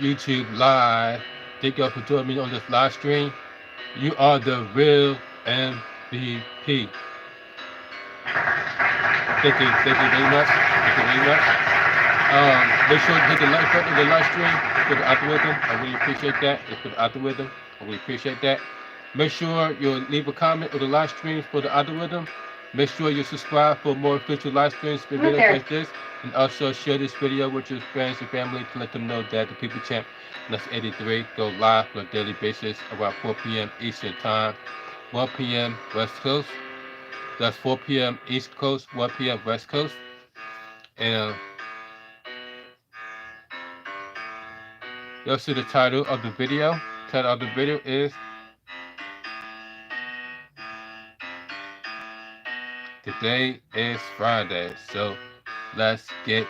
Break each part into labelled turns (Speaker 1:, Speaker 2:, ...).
Speaker 1: YouTube Live. Thank y'all for joining me on this live stream. You are the real MVP. Thank you very much. Thank you very much. Make sure to hit the like button of the live stream for the algorithm. I really appreciate that. It's for the algorithm. I really appreciate that. Make sure you leave a comment on the live streams for the algorithm. Make sure you subscribe for more official live streams for videos like this. And also share this video with your friends and family to let them know that the People Champ Nuts 83 go live on a daily basis around 4 p.m. Eastern Time, 1 p.m. West Coast. That's 4 p.m. East Coast, 1 p.m. West Coast. And you'll see the title of the video. Title of the video is Today is Friday, so let's get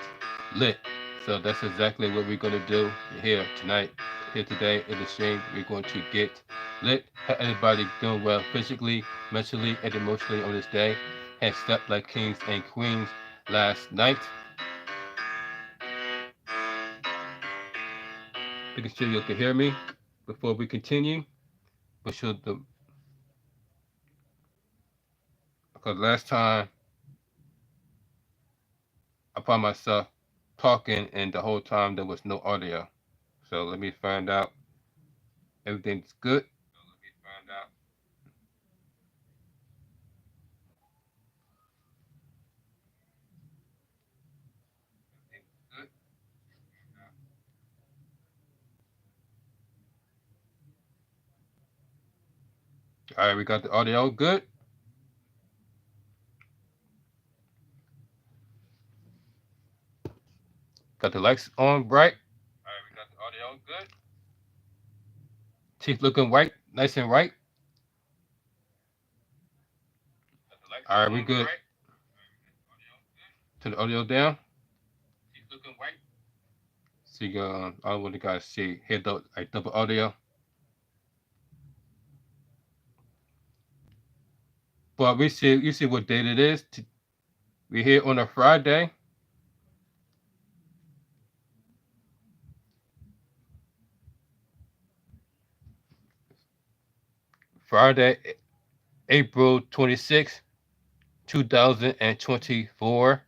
Speaker 1: lit. So that's exactly what we're going to do here tonight, here today in the stream. We're going to get lit. Have everybody doing well physically, mentally, and emotionally on this day. Had slept like kings and queens last night. Making sure you can hear me before we continue. Make sure because last time I found myself talking and the whole time there was no audio. So let me find out everything's good. All right, we got the audio good. Got the lights on bright. All right, we got the audio good. Teeth looking white, nice and white. All right, we good. Turn the audio down. Teeth looking white. So you got, I don't want you guys see hear the like double audio. But we see, you see what date it is. We're here on a Friday. Friday, April 26th, 2024.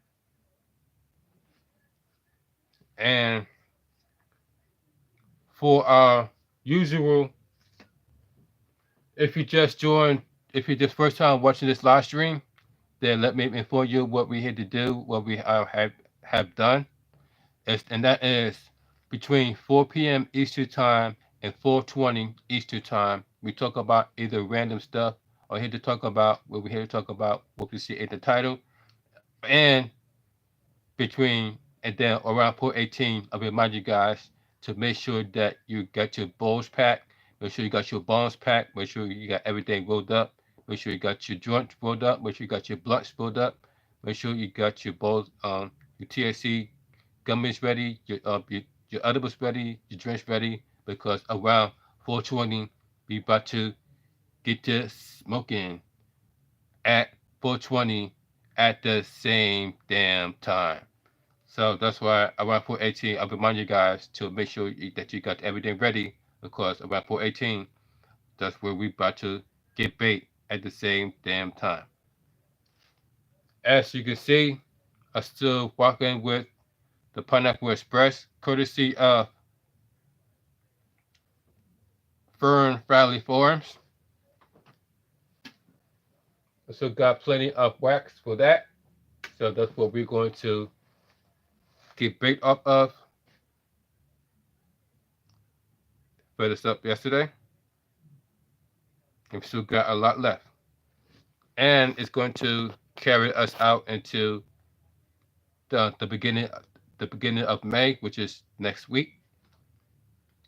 Speaker 1: And for our usual, if you just joined, if you just first time watching this live stream, then let me inform you what we had to do, what we have done. And that is between 4 p.m. Eastern Time and 4:20 Eastern Time. We talk about either random stuff or here to talk about what we're here to talk about, what we see in the title. And between and then around 4:18, I remind you guys to make sure that you got your bowls packed. Make sure you got your bombs packed. Make sure you got everything rolled up. Make sure you got your joints rolled up. Make sure you got your blunts rolled up. Make sure you got your bowls, your THC gummies ready, your edibles ready, your drinks ready, because around 4:20 we about to get to smoking at 4:20 at the same damn time. So that's why around 4:18 I remind you guys to make sure that you got everything ready, because around 4:18 that's where we about to get bait at the same damn time. As you can see, I'm still walking with the Pineapple Express, courtesy of Fern Valley Farms. I still got plenty of wax for that. So that's what we're going to get bait off of. Fed this up yesterday. And we still got a lot left. And it's going to carry us out into the beginning of May, which is next week.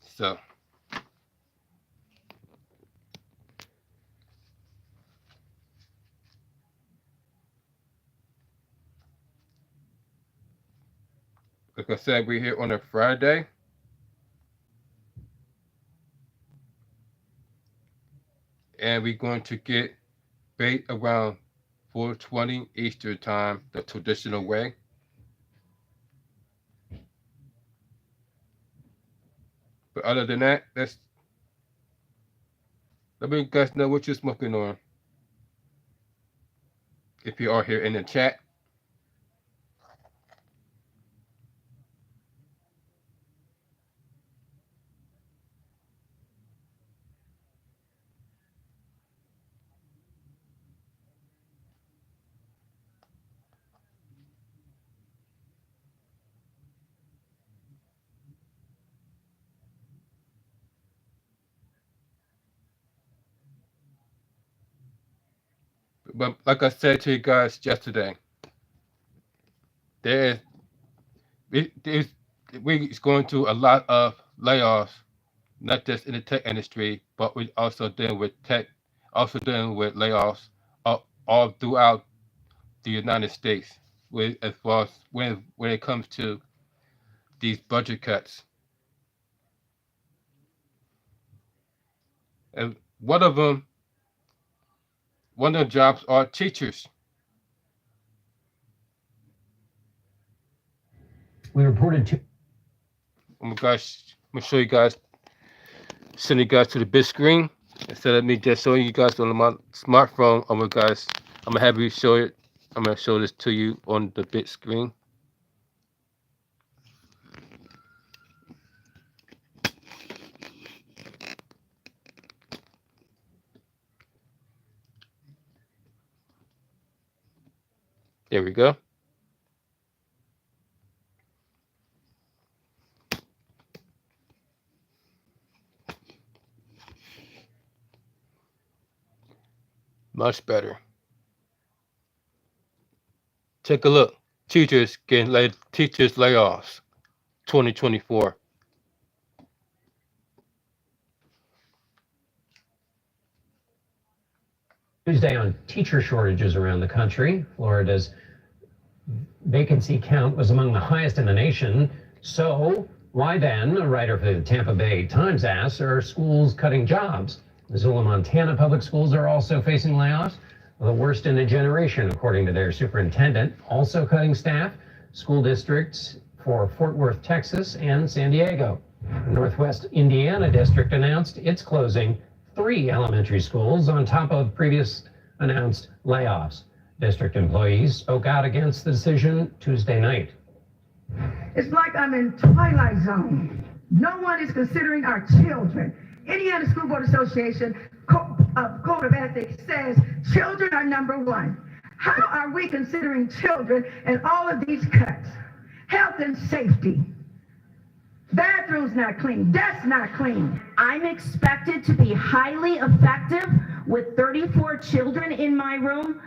Speaker 1: So like I said, we're here on a Friday. And we're going to get bait around 4:20 Eastern Time, the traditional way. But other than that, let me guys know what you're smoking on. If you are here in the chat. But like I said to you guys yesterday, there's we're going through a lot of layoffs, not just in the tech industry, but we also dealing with layoffs all throughout the United States, with as far as when it comes to these budget cuts. And one of the jobs are teachers.
Speaker 2: We reported to.
Speaker 1: Oh my gosh, I'm gonna show you guys, send you guys to the big screen instead of me just showing you guys on my smartphone. Oh my gosh, I'm gonna have you show it. I'm gonna show this to you on the big screen. There we go. Much better. Take a look. Teachers layoffs 2024.
Speaker 2: Tuesday on teacher shortages around the country. Florida's vacancy count was among the highest in the nation. So why then, a writer for the Tampa Bay Times asks, are schools cutting jobs? Missoula, Montana public schools are also facing layoffs, the worst in a generation, according to their superintendent. Also cutting staff, school districts for Fort Worth, Texas, and San Diego. The Northwest Indiana district announced it's closing 3 elementary schools on top of previous announced layoffs. District employees spoke out against the decision Tuesday night.
Speaker 3: It's like I'm in Twilight Zone. No one is considering our children. Indiana School Board Association Code of Ethics says children are number one. How are we considering children in all of these cuts? Health and safety. Bathrooms not clean, desks not clean.
Speaker 4: I'm expected to be highly effective with 34 children in my room.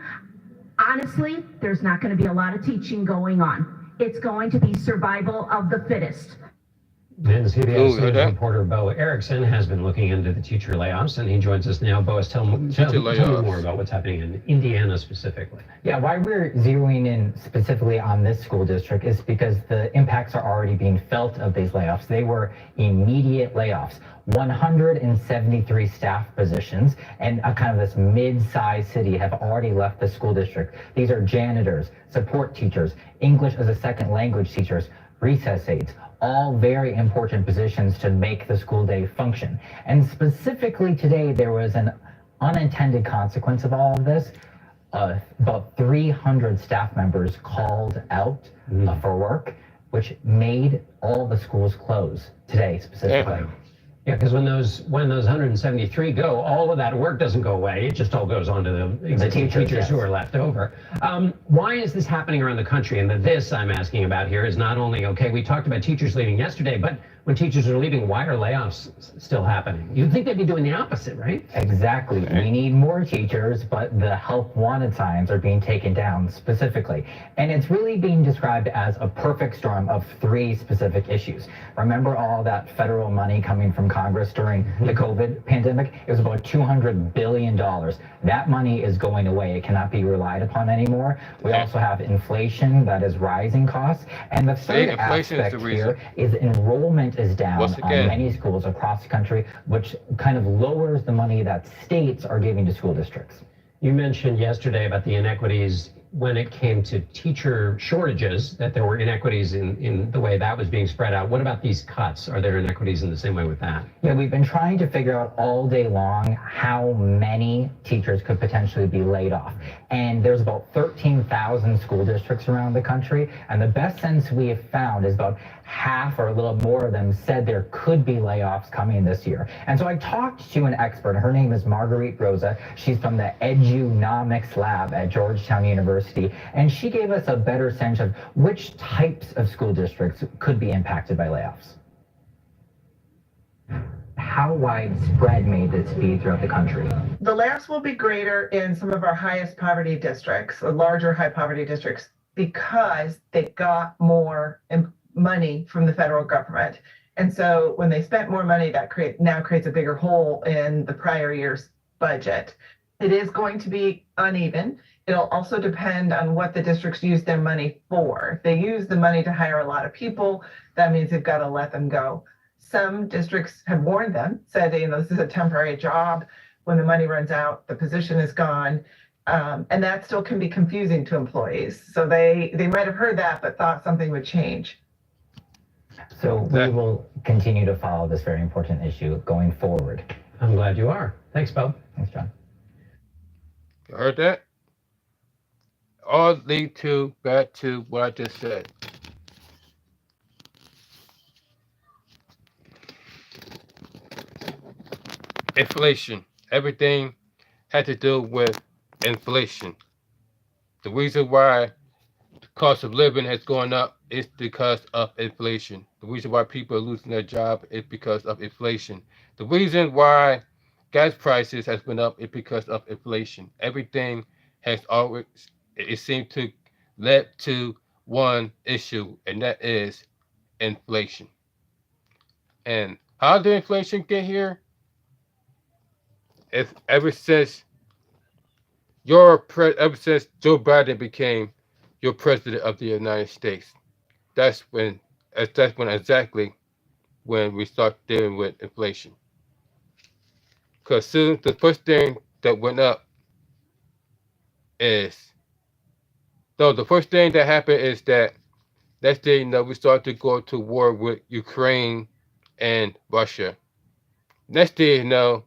Speaker 4: Honestly, there's not going to be a lot of teaching going on. It's going to be survival of the fittest.
Speaker 2: And CBS News reporter Bo Erickson has been looking into the teacher layoffs, and he joins us now. Bo, tell me more about what's happening in Indiana specifically.
Speaker 5: Yeah, why we're zeroing in specifically on this school district is because the impacts are already being felt of these layoffs. They were immediate layoffs. 173 staff positions and a kind of this mid-sized city have already left the school district. These are janitors, support teachers, English as a second language teachers, recess aides, all very important positions to make the school day function. And specifically today, there was an unintended consequence of all of this. About 300 staff members called out for work, which made all the schools close today specifically.
Speaker 2: Yeah, because when those 173 go, all of that work doesn't go away. It just all goes on to the existing teachers yes. who are left over. Why is this happening around the country? And this I'm asking about here is not only, okay, we talked about teachers leaving yesterday, but when teachers are leaving, why are layoffs still happening? You'd think they'd be doing the opposite, right?
Speaker 5: Exactly. We need more teachers, but the help wanted signs are being taken down specifically. And it's really being described as a perfect storm of 3 specific issues. Remember all that federal money coming from Congress during the COVID pandemic? It was about $200 billion. That money is going away. It cannot be relied upon anymore. We also have inflation that is rising costs. And the third aspect here is enrollment is down on many schools across the country, which kind of lowers the money that states are giving to school districts.
Speaker 2: You mentioned yesterday about the inequities when it came to teacher shortages, that there were inequities in the way that was being spread out. What about these cuts? Are there inequities in the same way with that?
Speaker 5: Yeah, we've been trying to figure out all day long how many teachers could potentially be laid off. And there's about 13,000 school districts around the country. And the best sense we have found is about half or a little more of them said there could be layoffs coming this year. And so I talked to an expert. Her name is Marguerite Rosa. She's from the Edunomics Lab at Georgetown University. And she gave us a better sense of which types of school districts could be impacted by layoffs. How widespread may this be throughout the country?
Speaker 6: The layoffs will be greater in some of our highest poverty districts, or larger high poverty districts, because they got more money from the federal government. And so when they spent more money, that now creates a bigger hole in the prior year's budget. It is going to be uneven. It'll also depend on what the districts use their money for. If they use the money to hire a lot of people, that means they've got to let them go. Some districts have warned them, said, this is a temporary job. When the money runs out, the position is gone. And that still can be confusing to employees. So they might have heard that, but thought something would change.
Speaker 5: So we will continue to follow this very important issue going forward.
Speaker 2: I'm glad you are. Thanks, Bob.
Speaker 5: Thanks, John.
Speaker 1: You heard that? All lead back to what I just said. Inflation. Everything had to do with inflation. The reason why the cost of living has gone up is because of inflation. The reason why people are losing their job is because of inflation. The reason why gas prices has went up is because of inflation. Everything has always, it seemed to led to one issue, and that is inflation. And how did inflation get here? It's ever since Joe Biden became your president of the United States. That's when exactly when we start dealing with inflation. Because soon the first thing that went up is the first thing that happened is that next thing we start to go to war with Ukraine and Russia. Next thing you know,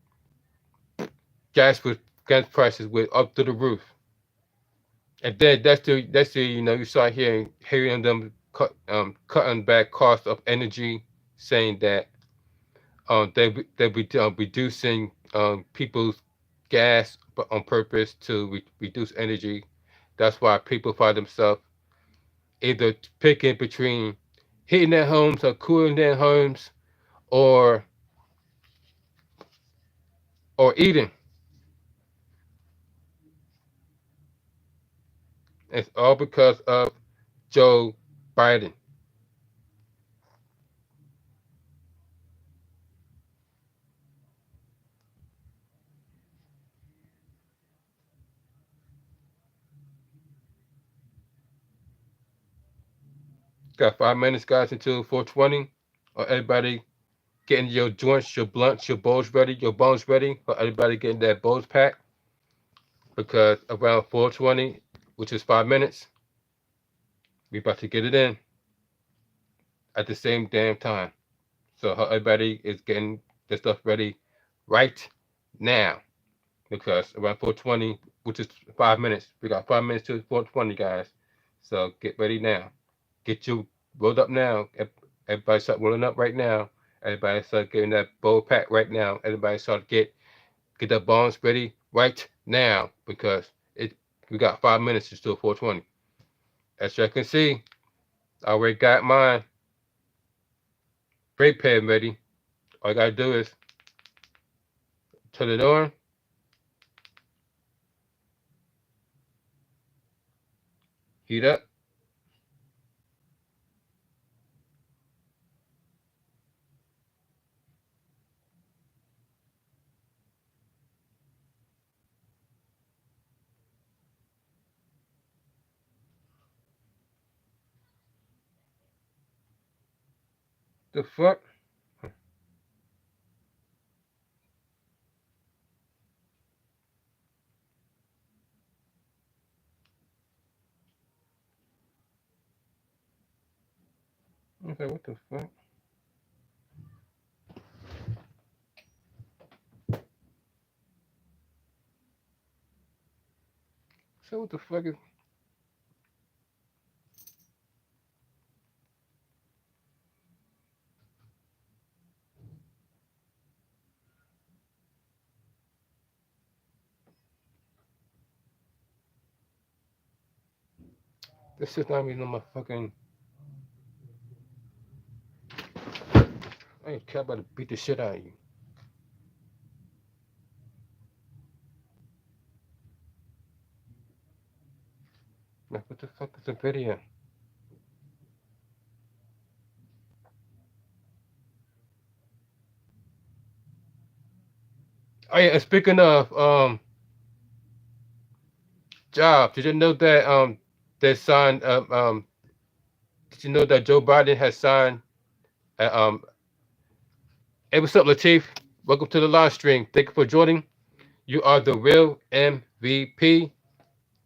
Speaker 1: gas prices went up to the roof. And then that's you start hearing them cutting back costs of energy, saying that they'll be reducing people's gas on purpose to reduce energy. That's why people find themselves either picking between heating their homes or cooling their homes, or eating. It's all because of Joe Biden. Got 5 minutes, guys, until 4:20. Or everybody getting your joints, your blunts, your bones ready, for everybody getting that bowls pack. Because around 4:20, which is 5 minutes, we about to get it in at the same damn time. So everybody is getting their stuff ready right now. Because around 4:20, which is 5 minutes, we got 5 minutes to 4:20, guys. So get ready now. Get you rolled up now. Everybody start rolling up right now. Everybody start getting that bowl pack right now. Everybody start get the bones ready right now, because we got 5 minutes to still 4:20. As you can see, I already got mine brake pad ready. All I gotta do is turn it on. Heat up. The fuck? Okay, what the fuck? So what the fuck is? This is not even on my fucking. I ain't care about to beat the shit out of you. Like, what the fuck is the video? Oh yeah, and speaking of jobs, did you know that they signed did you know that Joe Biden has signed hey, what's up, Latif? Welcome to the live stream. Thank you for joining. You are the real MVP.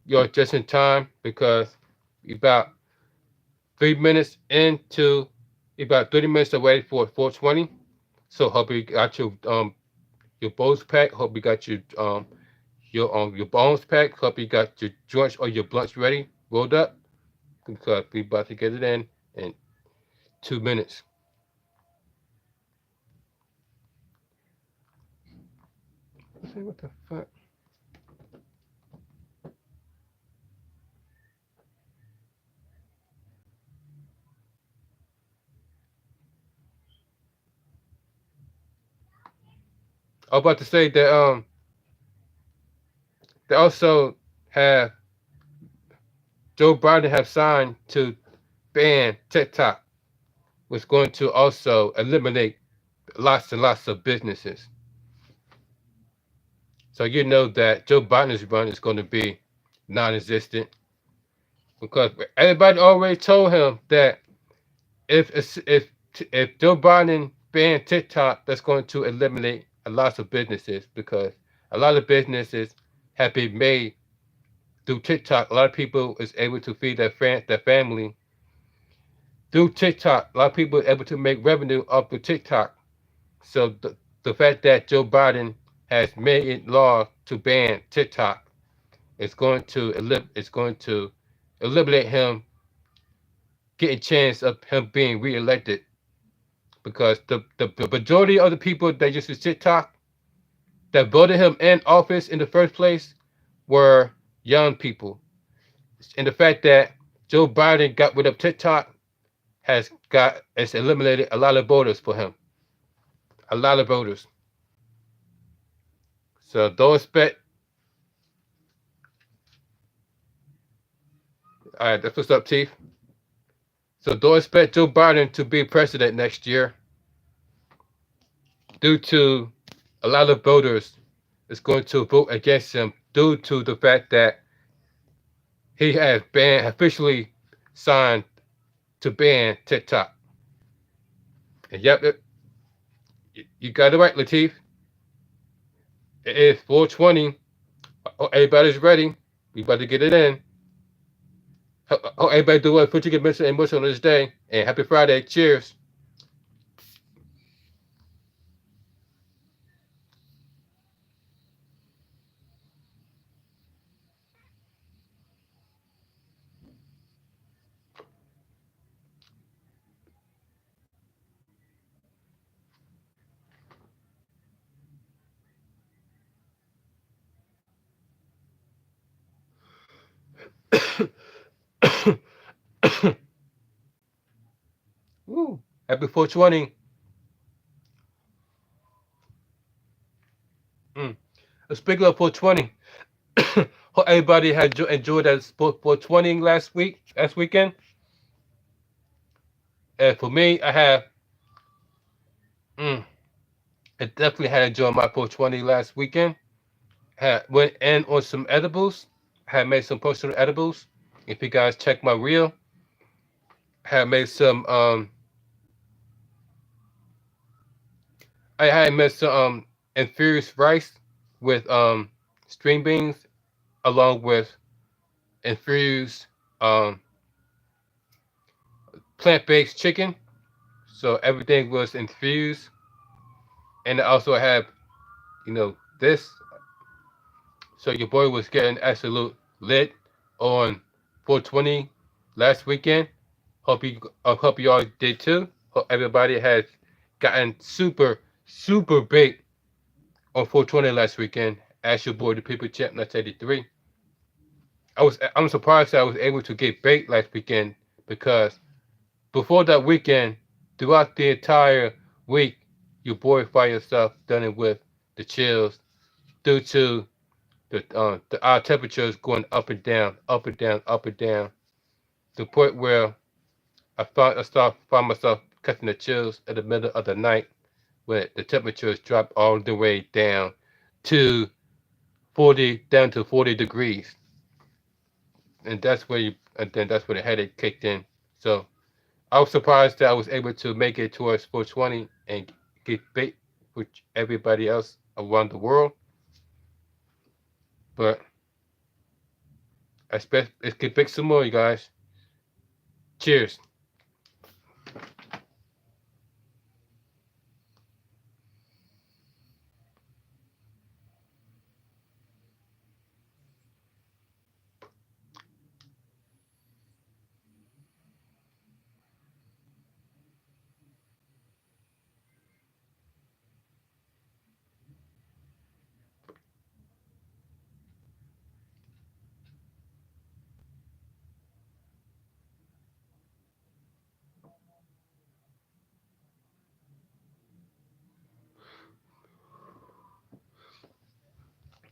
Speaker 1: You're just in time because about 3 minutes into about 30 minutes away for 420. So hope you got your bones packed. Hope you got your bones packed. Hope you got your joints or your blunts ready, rolled up, because we about to get it in 2 minutes. Let's see what the fuck. I was about to say that they also have Joe Biden have signed to ban TikTok, which is going to also eliminate lots and lots of businesses. So you know that Joe Biden's run is going to be non-existent because everybody already told him that if Joe Biden banned TikTok, that's going to eliminate a lot of businesses because a lot of businesses have been made through TikTok. A lot of people is able to feed their family through TikTok. A lot of people are able to make revenue off of TikTok. So the fact that Joe Biden has made it law to ban TikTok is going to eliminate him getting chance of him being reelected because the majority of the people that used to TikTok that voted him in office in the first place were young people. And the fact that Joe Biden got rid of TikTok has eliminated a lot of voters for him. A lot of voters. So don't expect. All right, that's what's up, Chief. So don't expect Joe Biden to be president next year due to a lot of voters is going to vote against him due to the fact that he has officially signed to ban TikTok. And yep, you got it right, Latif. It is 420. Everybody's ready. We about to get it in. Hope everybody do what put you get mental and emotional on this day. And happy Friday. Cheers. Woo. Happy 420. Speaking of 420, hope everybody had enjoyed that 420 last weekend. And for me, I definitely had enjoyed my 420 last weekend. Went in on some edibles. Had made some personal edibles. If you guys check my reel, had made some I had made some infused rice with string beans along with infused plant-based chicken So everything was infused, and I also have, this. So your boy was getting absolute lit on 420 last weekend. Hope you all did too. Hope everybody has gotten super baked on 420 last weekend. As your boy, the People Champ, Nuts 83. I'm surprised that I was able to get baked last weekend because before that weekend, throughout the entire week, your boy find yourself dealing with the chills due to our temperatures going up and down, up and down, up and down, to the point where find myself catching the chills in the middle of the night when the temperatures drop all the way down to 40 degrees, and that's where the headache kicked in. So I was surprised that I was able to make it towards 420 and get baked with everybody else around the world. But I expect let's get baked some more, you guys. Cheers.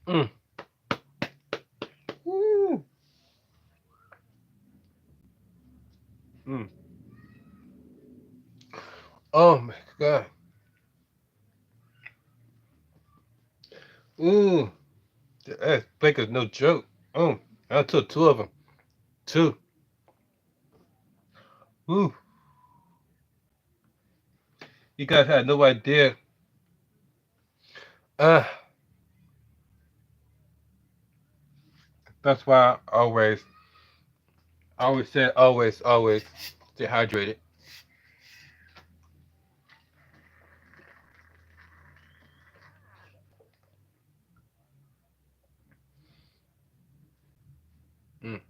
Speaker 1: Mm. Woo. Mm. Oh my god. Ooh. That Baker's no joke. Oh, I took two of them. Two. Ooh. You guys had no idea. That's why I always say always stay hydrated. Mm.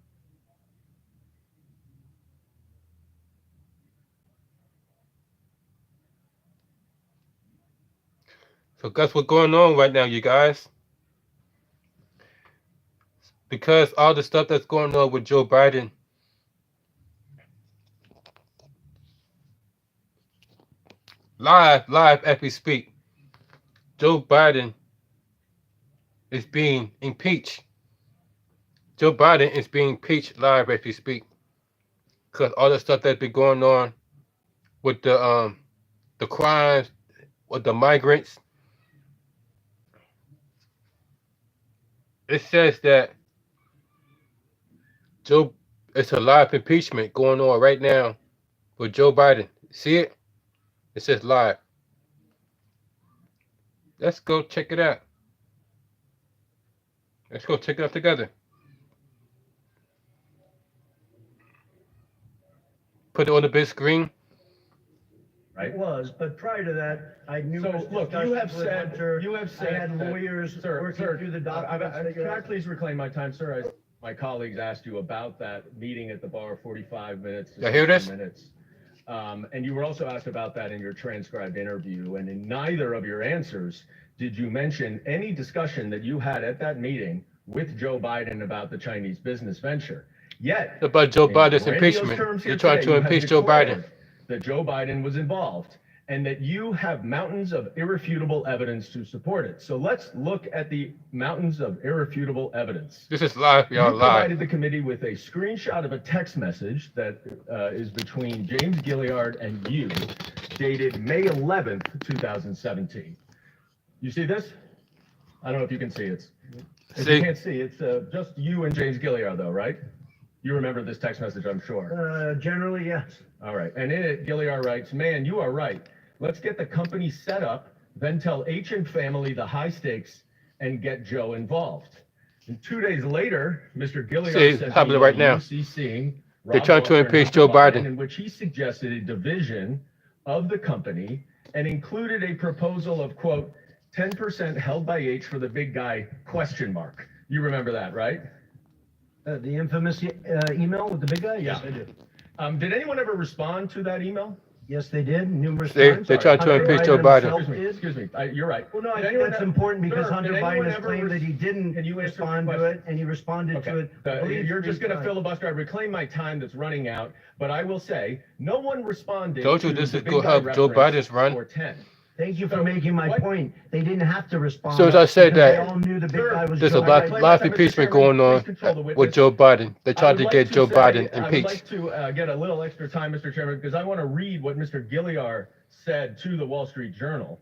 Speaker 1: So guess what's going on right now, you guys? Because all the stuff that's going on with Joe Biden, live as we speak, Joe Biden is being impeached. Joe Biden is being impeached live as we speak. Because all the stuff that's been going on with the crimes, with the migrants, it says that it's a live impeachment going on right now with Joe Biden. See it? It says live. Let's go check it out. Let's go check it out together. Put it on the big screen.
Speaker 7: Right. It was, but prior to that, I knew.
Speaker 8: So,
Speaker 7: this
Speaker 8: look,
Speaker 7: discussion
Speaker 8: you have
Speaker 7: with
Speaker 8: said,
Speaker 7: Hunter.
Speaker 8: you have
Speaker 7: I
Speaker 8: said.
Speaker 7: had
Speaker 8: that-
Speaker 7: lawyers working through the documents. that you're
Speaker 8: Can I
Speaker 7: asking.
Speaker 8: please reclaim my time, sir? My colleagues asked you about that meeting at the bar, 45 minutes to
Speaker 1: Did I hear
Speaker 8: 60
Speaker 1: this?
Speaker 8: minutes. And you were also asked about that in your transcribed interview, and in neither of your answers did you mention any discussion that you had at that meeting with Joe Biden about the Chinese business venture. Yet,
Speaker 1: About Joe
Speaker 8: in
Speaker 1: Biden's
Speaker 8: grandiose
Speaker 1: impeachment.
Speaker 8: terms here
Speaker 1: You're trying
Speaker 8: today,
Speaker 1: to
Speaker 8: you have
Speaker 1: impeach Joe Biden.
Speaker 8: declared that Joe Biden was involved, and that you have mountains of irrefutable evidence to support it. So let's look at the mountains of irrefutable evidence.
Speaker 1: This is live,
Speaker 8: You
Speaker 1: y'all, live.
Speaker 8: provided the committee with a screenshot of a text message that is between James Gilliard and you, dated May 11th, 2017. You see this? I don't know if you can see it. If
Speaker 1: See?
Speaker 8: you can't see, it's just you and James Gilliard, though, right? You remember this text message, I'm sure.
Speaker 7: Generally, yes.
Speaker 8: All right. And in it, Gilliard writes, "Man, you are right. Let's get the company set up, then tell H and family the high stakes and get Joe involved." And 2 days later, Mr. Gilliard
Speaker 1: See,
Speaker 8: sent
Speaker 1: happening
Speaker 8: me
Speaker 1: right now.
Speaker 8: UCCing
Speaker 1: They're
Speaker 8: Rob
Speaker 1: trying to
Speaker 8: Walker and
Speaker 1: impeach
Speaker 8: Hunter
Speaker 1: Joe Biden.
Speaker 8: in which he suggested a division of the company and included a proposal of, quote, 10% held by H for the big guy, question mark. You remember that, right?
Speaker 7: The infamous email with the big guy? Yes,
Speaker 8: Yeah.
Speaker 7: I do.
Speaker 8: Did anyone ever respond to that email?
Speaker 7: Yes, they did, numerous
Speaker 1: They
Speaker 7: times.
Speaker 1: tried to
Speaker 7: Hunter
Speaker 1: impeach Joe
Speaker 7: Biden
Speaker 1: Biden.
Speaker 7: himself did.
Speaker 8: Excuse me, you're right.
Speaker 7: Well, no, I
Speaker 8: Did
Speaker 7: think
Speaker 8: anyone
Speaker 7: that's
Speaker 8: ever-
Speaker 7: important because
Speaker 8: Sir,
Speaker 7: Hunter
Speaker 8: did
Speaker 7: Biden
Speaker 8: anyone
Speaker 7: has
Speaker 8: ever
Speaker 7: claimed that he didn't
Speaker 8: Can you answer the
Speaker 7: respond to
Speaker 8: question?
Speaker 7: it, and he responded to it. I believe
Speaker 8: You're just
Speaker 7: 3
Speaker 8: going to
Speaker 7: times.
Speaker 8: filibuster. I reclaim my time that's running out, but I will say no one responded.
Speaker 1: Told you
Speaker 8: to
Speaker 1: this
Speaker 8: the
Speaker 1: is
Speaker 8: big
Speaker 1: gonna
Speaker 8: guy
Speaker 1: help Joe
Speaker 8: reference
Speaker 1: Biden's run.
Speaker 8: For 10.
Speaker 7: Thank you for
Speaker 8: So
Speaker 7: making my
Speaker 8: what-
Speaker 7: point. They didn't have to respond.
Speaker 1: So as I said
Speaker 7: because
Speaker 1: that,
Speaker 7: they all knew the big
Speaker 8: Sir,
Speaker 7: guy was
Speaker 1: There's a
Speaker 7: Joe
Speaker 1: lot,
Speaker 7: Biden.
Speaker 1: lot of
Speaker 8: Mr.
Speaker 1: impeachment
Speaker 8: Chairman,
Speaker 1: going on
Speaker 8: please control the
Speaker 1: with
Speaker 8: witness.
Speaker 1: Joe Biden. They
Speaker 8: I
Speaker 1: tried
Speaker 8: would
Speaker 1: to
Speaker 8: like
Speaker 1: get Joe
Speaker 8: say-
Speaker 1: Biden
Speaker 8: I would like
Speaker 1: impeached.
Speaker 8: to get a little extra time, Mr. Chairman, because I want to read what Mr. Gilliar said to the Wall Street Journal.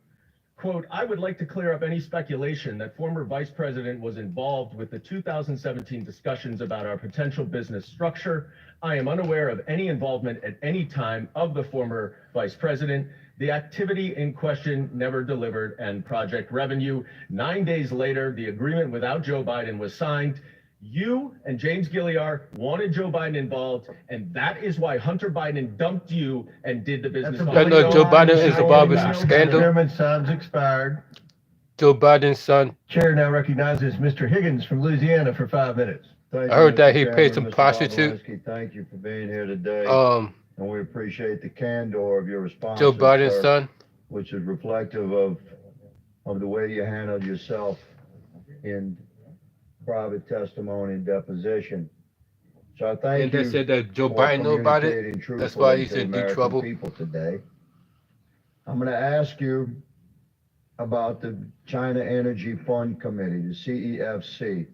Speaker 8: Quote, I would like to clear up any speculation that former vice president was involved with the 2017 discussions about our potential business structure. I am unaware of any involvement at any time of the former vice president. The activity in question never delivered and project revenue. 9 days later, the agreement without Joe Biden was signed. You and James Gilliar wanted Joe Biden involved, and that is why Hunter Biden dumped you and did the business.
Speaker 7: That's a
Speaker 1: I know Joe Biden is involved with some scandal.
Speaker 7: Chairman's time's expired.
Speaker 1: Joe Biden's son.
Speaker 7: Chair now recognizes Mr. Higgins from Louisiana for 5 minutes.
Speaker 1: I heard that he paid some prostitute.
Speaker 9: Thank you for being here today,
Speaker 1: Um,
Speaker 9: and we appreciate the candor of your response.
Speaker 1: Joe Biden's son.
Speaker 9: Which is reflective of the way you handled yourself in private testimony and deposition. So I thank
Speaker 1: And
Speaker 9: you.
Speaker 1: they said that Joe
Speaker 9: for
Speaker 1: Biden know about it.
Speaker 9: communicating
Speaker 1: That's why
Speaker 9: truthfully
Speaker 1: he's
Speaker 9: to the
Speaker 1: in deep
Speaker 9: American
Speaker 1: trouble.
Speaker 9: people today. I'm going to ask you about the China Energy Fund Committee, the CEFC.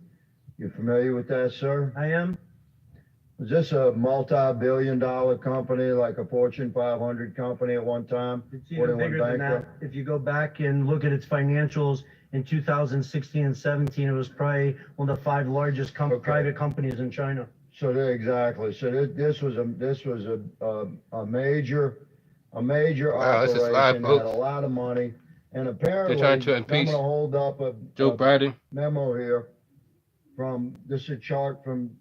Speaker 9: You familiar with that, sir?
Speaker 7: I am.
Speaker 9: Was this a multi-billion-dollar company, like a Fortune 500 company at one time?
Speaker 7: It's
Speaker 9: Before they
Speaker 7: even
Speaker 9: went
Speaker 7: bigger than that.
Speaker 9: bankrupt?
Speaker 7: If you go back and look at its financials in 2016 and 17, it was probably one of the 5 largest
Speaker 9: Okay.
Speaker 7: private companies in China.
Speaker 9: So exactly. So this was a major
Speaker 1: Wow, this is
Speaker 9: operation.
Speaker 1: live,
Speaker 9: Had
Speaker 1: folks.
Speaker 9: a lot of money, and apparently
Speaker 1: trying to
Speaker 9: I'm
Speaker 1: impeach
Speaker 9: going to hold up
Speaker 1: Joe
Speaker 9: a
Speaker 1: Biden.
Speaker 9: memo here from this is a chart from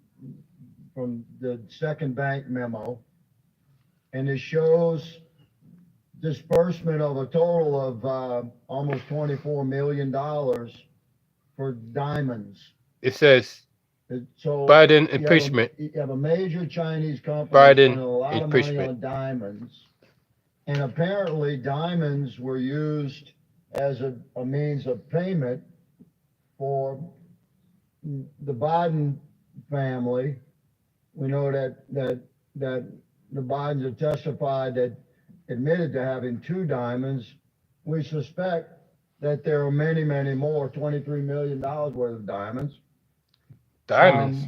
Speaker 9: the Second Bank memo, and it shows disbursement of a total of almost $24 million for diamonds.
Speaker 1: It says
Speaker 9: So
Speaker 1: Biden
Speaker 9: you have a-
Speaker 1: impeachment.
Speaker 9: You have a major Chinese company
Speaker 1: Biden
Speaker 9: spending a lot of money
Speaker 1: impeachment.
Speaker 9: on diamonds. And apparently diamonds were used as a means of payment for the Biden family. We know that the Bidens have testified that admitted to having 2 diamonds. We suspect that there are many, many more, $23 million worth of diamonds.
Speaker 1: Diamonds.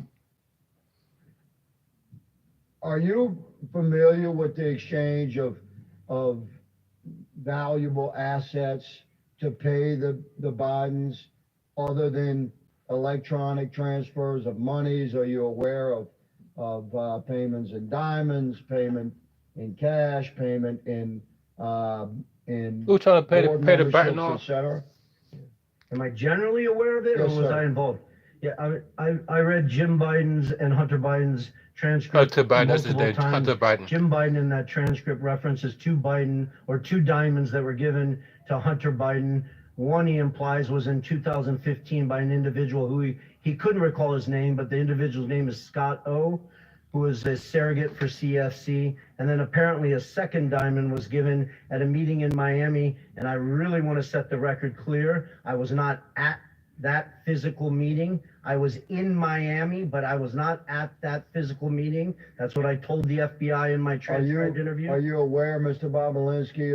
Speaker 9: Are you familiar with the exchange of valuable assets to pay the Bidens other than electronic transfers of monies? Are you aware of payments in diamonds, payment in cash, payment in
Speaker 1: Who trying to pay
Speaker 9: board
Speaker 1: the Biden
Speaker 9: memberships,
Speaker 1: off?
Speaker 9: et cetera?
Speaker 7: Am I generally aware of it, or
Speaker 9: Yes,
Speaker 7: was
Speaker 9: sir.
Speaker 7: I involved? Yeah, I read Jim Biden's and Hunter Biden's transcript
Speaker 1: Hunter Biden, that's his
Speaker 7: multiple
Speaker 1: name.
Speaker 7: times.
Speaker 1: Hunter Biden.
Speaker 7: Jim Biden in that transcript references 2 diamonds that were given to Hunter Biden. One, he implies, was in 2015 by an individual who he couldn't recall his name, but the individual's name is Scott O, who was a surrogate for CFC. And then apparently a second diamond was given at a meeting in Miami. And I really want to set the record clear. I was not at that physical meeting. I was in Miami, but I was not at that physical meeting. That's what I told the FBI in my transcribed interview.
Speaker 9: Are you aware, Mr. Bobulinski,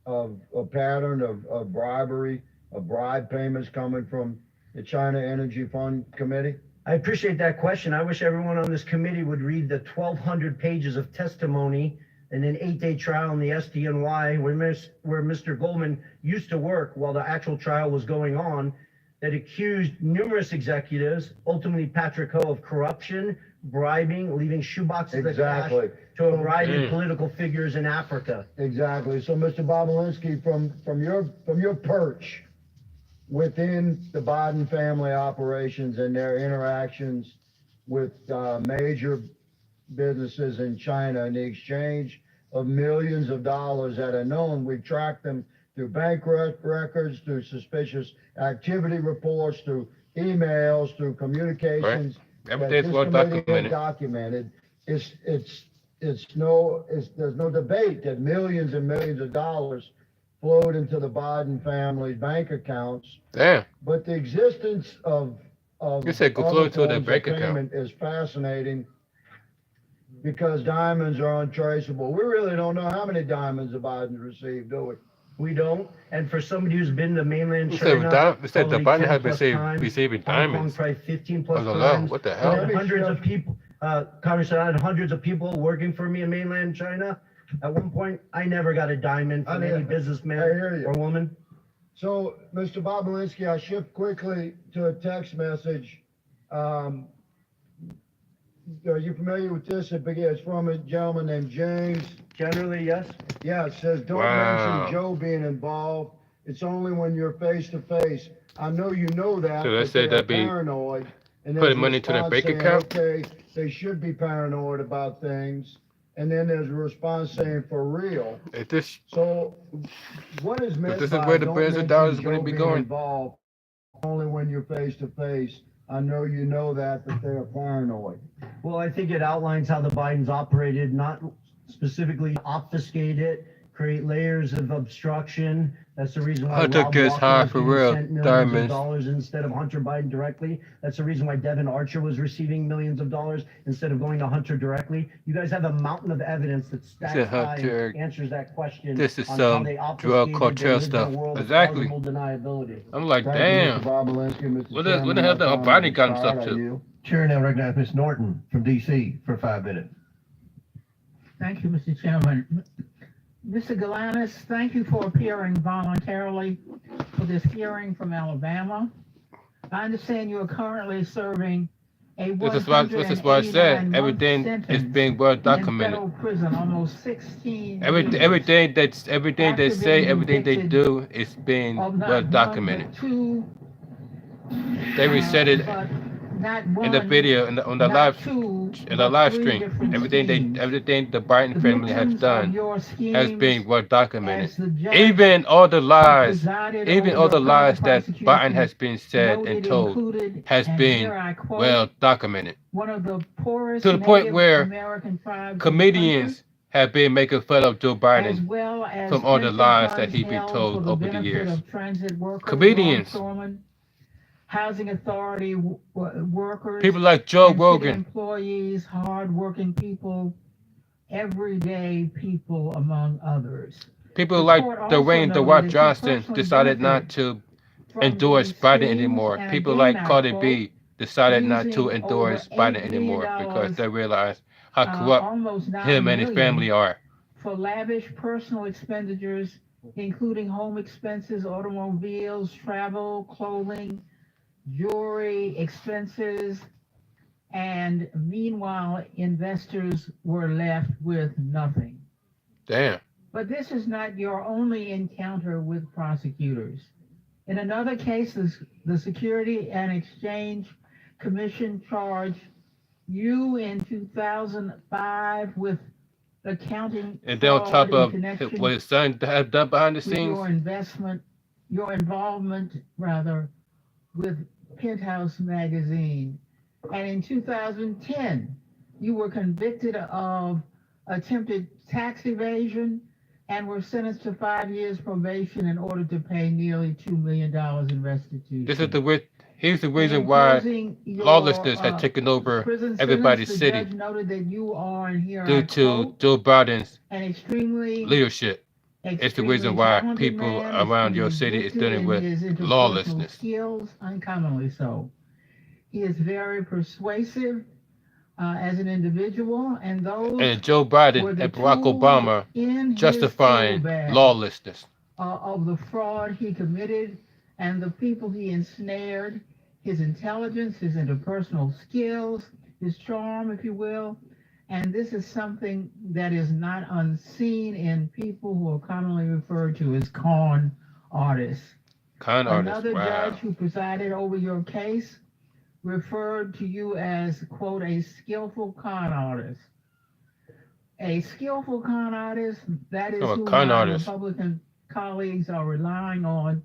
Speaker 9: of a pattern of bribery, of bribe payments coming from the China Energy Fund Committee?
Speaker 7: I appreciate that question. I wish everyone on this committee would read the 1,200 pages of testimony in an 8-day trial in the SDNY where Mr. Goldman used to work while the actual trial was going on, that accused numerous executives, ultimately Patrick Ho, of corruption, bribing, leaving shoeboxes of cash
Speaker 9: Exactly.
Speaker 7: to a variety of political figures in Africa.
Speaker 9: Exactly. So, Mr. Bobulinski, from your perch within the Biden family operations and their interactions with major businesses in China and the exchange of millions of dollars that are known. We've tracked them through bank records, through suspicious activity reports, through emails, through communications.
Speaker 1: Everything's
Speaker 9: that
Speaker 1: well
Speaker 9: this committee
Speaker 1: documented.
Speaker 9: has documented. There's no debate that millions and millions of dollars flowed into the Biden family's bank accounts.
Speaker 1: Damn.
Speaker 9: But the existence of
Speaker 1: You said go
Speaker 9: other
Speaker 1: flow to their
Speaker 9: forms of
Speaker 1: bank account.
Speaker 9: payment is fascinating because diamonds are untraceable. We really don't know how many diamonds the Bidens received, do we?
Speaker 7: We don't. And for somebody who's been to mainland
Speaker 1: You said,
Speaker 7: China,
Speaker 1: you said the
Speaker 7: probably
Speaker 1: Biden
Speaker 7: 10
Speaker 1: has been
Speaker 7: plus times,
Speaker 1: receiving
Speaker 7: Hong Kong
Speaker 1: diamonds.
Speaker 7: probably 15
Speaker 1: I
Speaker 7: plus
Speaker 1: don't know.
Speaker 7: times.
Speaker 1: What the
Speaker 7: I
Speaker 1: hell?
Speaker 7: had hundreds of people, Congressman, I had hundreds of people working for me in mainland China. At one point, I never got a diamond from any businessman
Speaker 9: I hear you.
Speaker 7: or woman.
Speaker 9: So, Mr. Bobulinski, I shift quickly to a text message. Are you familiar with this? It's from a gentleman named James.
Speaker 7: Generally, yes.
Speaker 9: Yeah, it says, don't
Speaker 1: Wow.
Speaker 9: mention Joe being involved. It's only when you're face to face. I know you know that.
Speaker 1: So they
Speaker 9: but
Speaker 1: said
Speaker 9: they are
Speaker 1: that'd be
Speaker 9: paranoid. And
Speaker 1: putting
Speaker 9: there's a
Speaker 1: money into their
Speaker 9: response
Speaker 1: bank
Speaker 9: saying,
Speaker 1: account?
Speaker 9: okay, they should be paranoid about things. And then there's a response saying, for real.
Speaker 1: If this,
Speaker 9: So what is meant
Speaker 1: this is
Speaker 9: by
Speaker 1: where the
Speaker 9: don't
Speaker 1: billions of
Speaker 9: mention
Speaker 1: dollars
Speaker 9: Joe
Speaker 1: going to be
Speaker 9: being
Speaker 1: going.
Speaker 9: involved only when you're face to face? I know you know that they are paranoid.
Speaker 7: Well, I think it outlines how the Bidens operated, not specifically obfuscate it, create layers of obstruction. That's the reason why
Speaker 1: Hunter
Speaker 7: Rob
Speaker 1: gets
Speaker 7: Walker
Speaker 1: high
Speaker 7: was
Speaker 1: for
Speaker 7: being
Speaker 1: real,
Speaker 7: sent millions
Speaker 1: diamonds.
Speaker 7: of dollars instead of Hunter Biden directly. That's the reason why Devin Archer was receiving millions of dollars instead of going to Hunter directly. You guys have a mountain of evidence that stacks
Speaker 1: said
Speaker 7: high
Speaker 1: Hunter,
Speaker 7: and answers that question.
Speaker 1: this is
Speaker 7: on
Speaker 1: some
Speaker 7: how they
Speaker 1: drug
Speaker 7: obfuscated
Speaker 1: cartel
Speaker 7: their
Speaker 1: stuff.
Speaker 7: original world of
Speaker 1: Exactly.
Speaker 7: plausible deniability.
Speaker 1: I'm like,
Speaker 9: Thank you,
Speaker 1: damn.
Speaker 9: Mr. Bobulinski, Mr.
Speaker 1: What the
Speaker 9: Chairman,
Speaker 1: hell
Speaker 9: my
Speaker 1: the
Speaker 9: time
Speaker 1: Biden
Speaker 9: has
Speaker 1: got himself
Speaker 9: expired.
Speaker 1: to?
Speaker 9: I yield.
Speaker 10: Chair now recognizes Ms. Norton from DC for 5 minutes.
Speaker 11: Thank you, Mr. Chairman. Mr. Galanis, thank you for appearing voluntarily for this hearing from Alabama. I understand you are currently serving a
Speaker 1: This is why I said
Speaker 11: 189-month
Speaker 1: everything is
Speaker 11: sentence
Speaker 1: being well
Speaker 11: in
Speaker 1: documented.
Speaker 11: federal prison, almost 16
Speaker 1: Everything
Speaker 11: years.
Speaker 1: everything they say,
Speaker 11: After
Speaker 1: everything they
Speaker 11: being
Speaker 1: do is being
Speaker 11: of
Speaker 1: well
Speaker 11: not one,
Speaker 1: documented.
Speaker 11: but two,
Speaker 1: They said it
Speaker 11: but not
Speaker 1: in the
Speaker 11: one,
Speaker 1: video, in the
Speaker 11: not
Speaker 1: live
Speaker 11: two,
Speaker 1: in the
Speaker 11: but
Speaker 1: live
Speaker 11: three
Speaker 1: stream.
Speaker 11: different
Speaker 1: Everything
Speaker 11: schemes.
Speaker 1: the Biden
Speaker 11: The
Speaker 1: family has
Speaker 11: victims of
Speaker 1: done
Speaker 11: your
Speaker 1: has
Speaker 11: schemes
Speaker 1: been well documented.
Speaker 11: as the judge
Speaker 1: Even all the lies,
Speaker 11: presided
Speaker 1: even
Speaker 11: over
Speaker 1: all the
Speaker 11: your
Speaker 1: lies that
Speaker 11: prosecution
Speaker 1: Biden has been said and
Speaker 11: noted
Speaker 1: told
Speaker 11: included,
Speaker 1: has
Speaker 11: and
Speaker 1: been
Speaker 11: here I quote,
Speaker 1: well documented.
Speaker 11: one of the poorest
Speaker 1: To the point
Speaker 11: Native
Speaker 1: where
Speaker 11: American tribes in the
Speaker 1: comedians have been making fun of Joe
Speaker 11: country, as
Speaker 1: Biden
Speaker 11: well as
Speaker 1: from all the
Speaker 11: pension
Speaker 1: lies that
Speaker 11: funds
Speaker 1: he been
Speaker 11: held
Speaker 1: told
Speaker 11: for the
Speaker 1: over the
Speaker 11: benefit
Speaker 1: years.
Speaker 11: of transit workers,
Speaker 1: Comedians.
Speaker 11: longshoremen, housing authority workers,
Speaker 1: People like Joe
Speaker 11: and city
Speaker 1: Rogan,
Speaker 11: employees, hard-working people, everyday people, among others.
Speaker 1: people
Speaker 11: The
Speaker 1: like
Speaker 11: court also
Speaker 1: Dwayne
Speaker 11: noted
Speaker 1: The Rock
Speaker 11: that you
Speaker 1: Johnson
Speaker 11: personally
Speaker 1: decided not
Speaker 11: benefited
Speaker 1: to
Speaker 11: from
Speaker 1: endorse
Speaker 11: these
Speaker 1: Biden
Speaker 11: schemes,
Speaker 1: anymore.
Speaker 11: and
Speaker 1: People
Speaker 11: again,
Speaker 1: like
Speaker 11: I
Speaker 1: Cardi
Speaker 11: quote,
Speaker 1: B decided not to
Speaker 11: using
Speaker 1: endorse
Speaker 11: over
Speaker 1: Biden
Speaker 11: $8
Speaker 1: anymore
Speaker 11: million,
Speaker 1: because they realized how corrupt
Speaker 11: almost 9
Speaker 1: him and his
Speaker 11: million
Speaker 1: family are.
Speaker 11: for lavish personal expenditures, including home expenses, automobiles, travel, clothing, jewelry expenses, and meanwhile, investors were left with nothing.
Speaker 1: Damn.
Speaker 11: But this is not your only encounter with prosecutors. In another case, the Security and Exchange Commission charged you in 2005 with accounting
Speaker 1: And then on
Speaker 11: fraud
Speaker 1: top
Speaker 11: in
Speaker 1: of
Speaker 11: connection
Speaker 1: what his son have done behind the
Speaker 11: with
Speaker 1: scenes,
Speaker 11: your involvement with Penthouse magazine. And in 2010, you were convicted of attempted tax evasion and were sentenced to 5 years probation in order to pay nearly $2 million in restitution.
Speaker 1: this is here's the reason
Speaker 11: In
Speaker 1: why
Speaker 11: imposing your,
Speaker 1: lawlessness has taken over
Speaker 11: prison
Speaker 1: everybody's
Speaker 11: sentence,
Speaker 1: city
Speaker 11: the judge noted that you are, and here
Speaker 1: due
Speaker 11: I
Speaker 1: to
Speaker 11: quote,
Speaker 1: Joe Biden's
Speaker 11: an extremely
Speaker 1: leadership. It's the reason why people around your city is dealing with lawlessness.
Speaker 11: Skills, uncommonly so. He is very persuasive as an individual, and those
Speaker 1: And Joe
Speaker 11: were
Speaker 1: Biden
Speaker 11: the
Speaker 1: and Barack
Speaker 11: tools
Speaker 1: Obama
Speaker 11: in his
Speaker 1: justifying
Speaker 11: tool bag,
Speaker 1: lawlessness.
Speaker 11: of the fraud he committed and the people he ensnared, his intelligence, his interpersonal skills, his charm, if you will. And this is something that is not unseen in people who are commonly referred to as con artists.
Speaker 1: Con artist.
Speaker 11: Another
Speaker 1: Wow.
Speaker 11: judge who presided over your case referred to you as, quote, a skillful con artist. a skillful con artist. That is
Speaker 1: Oh, a
Speaker 11: who
Speaker 1: con
Speaker 11: my
Speaker 1: artist.
Speaker 11: Republican colleagues are relying on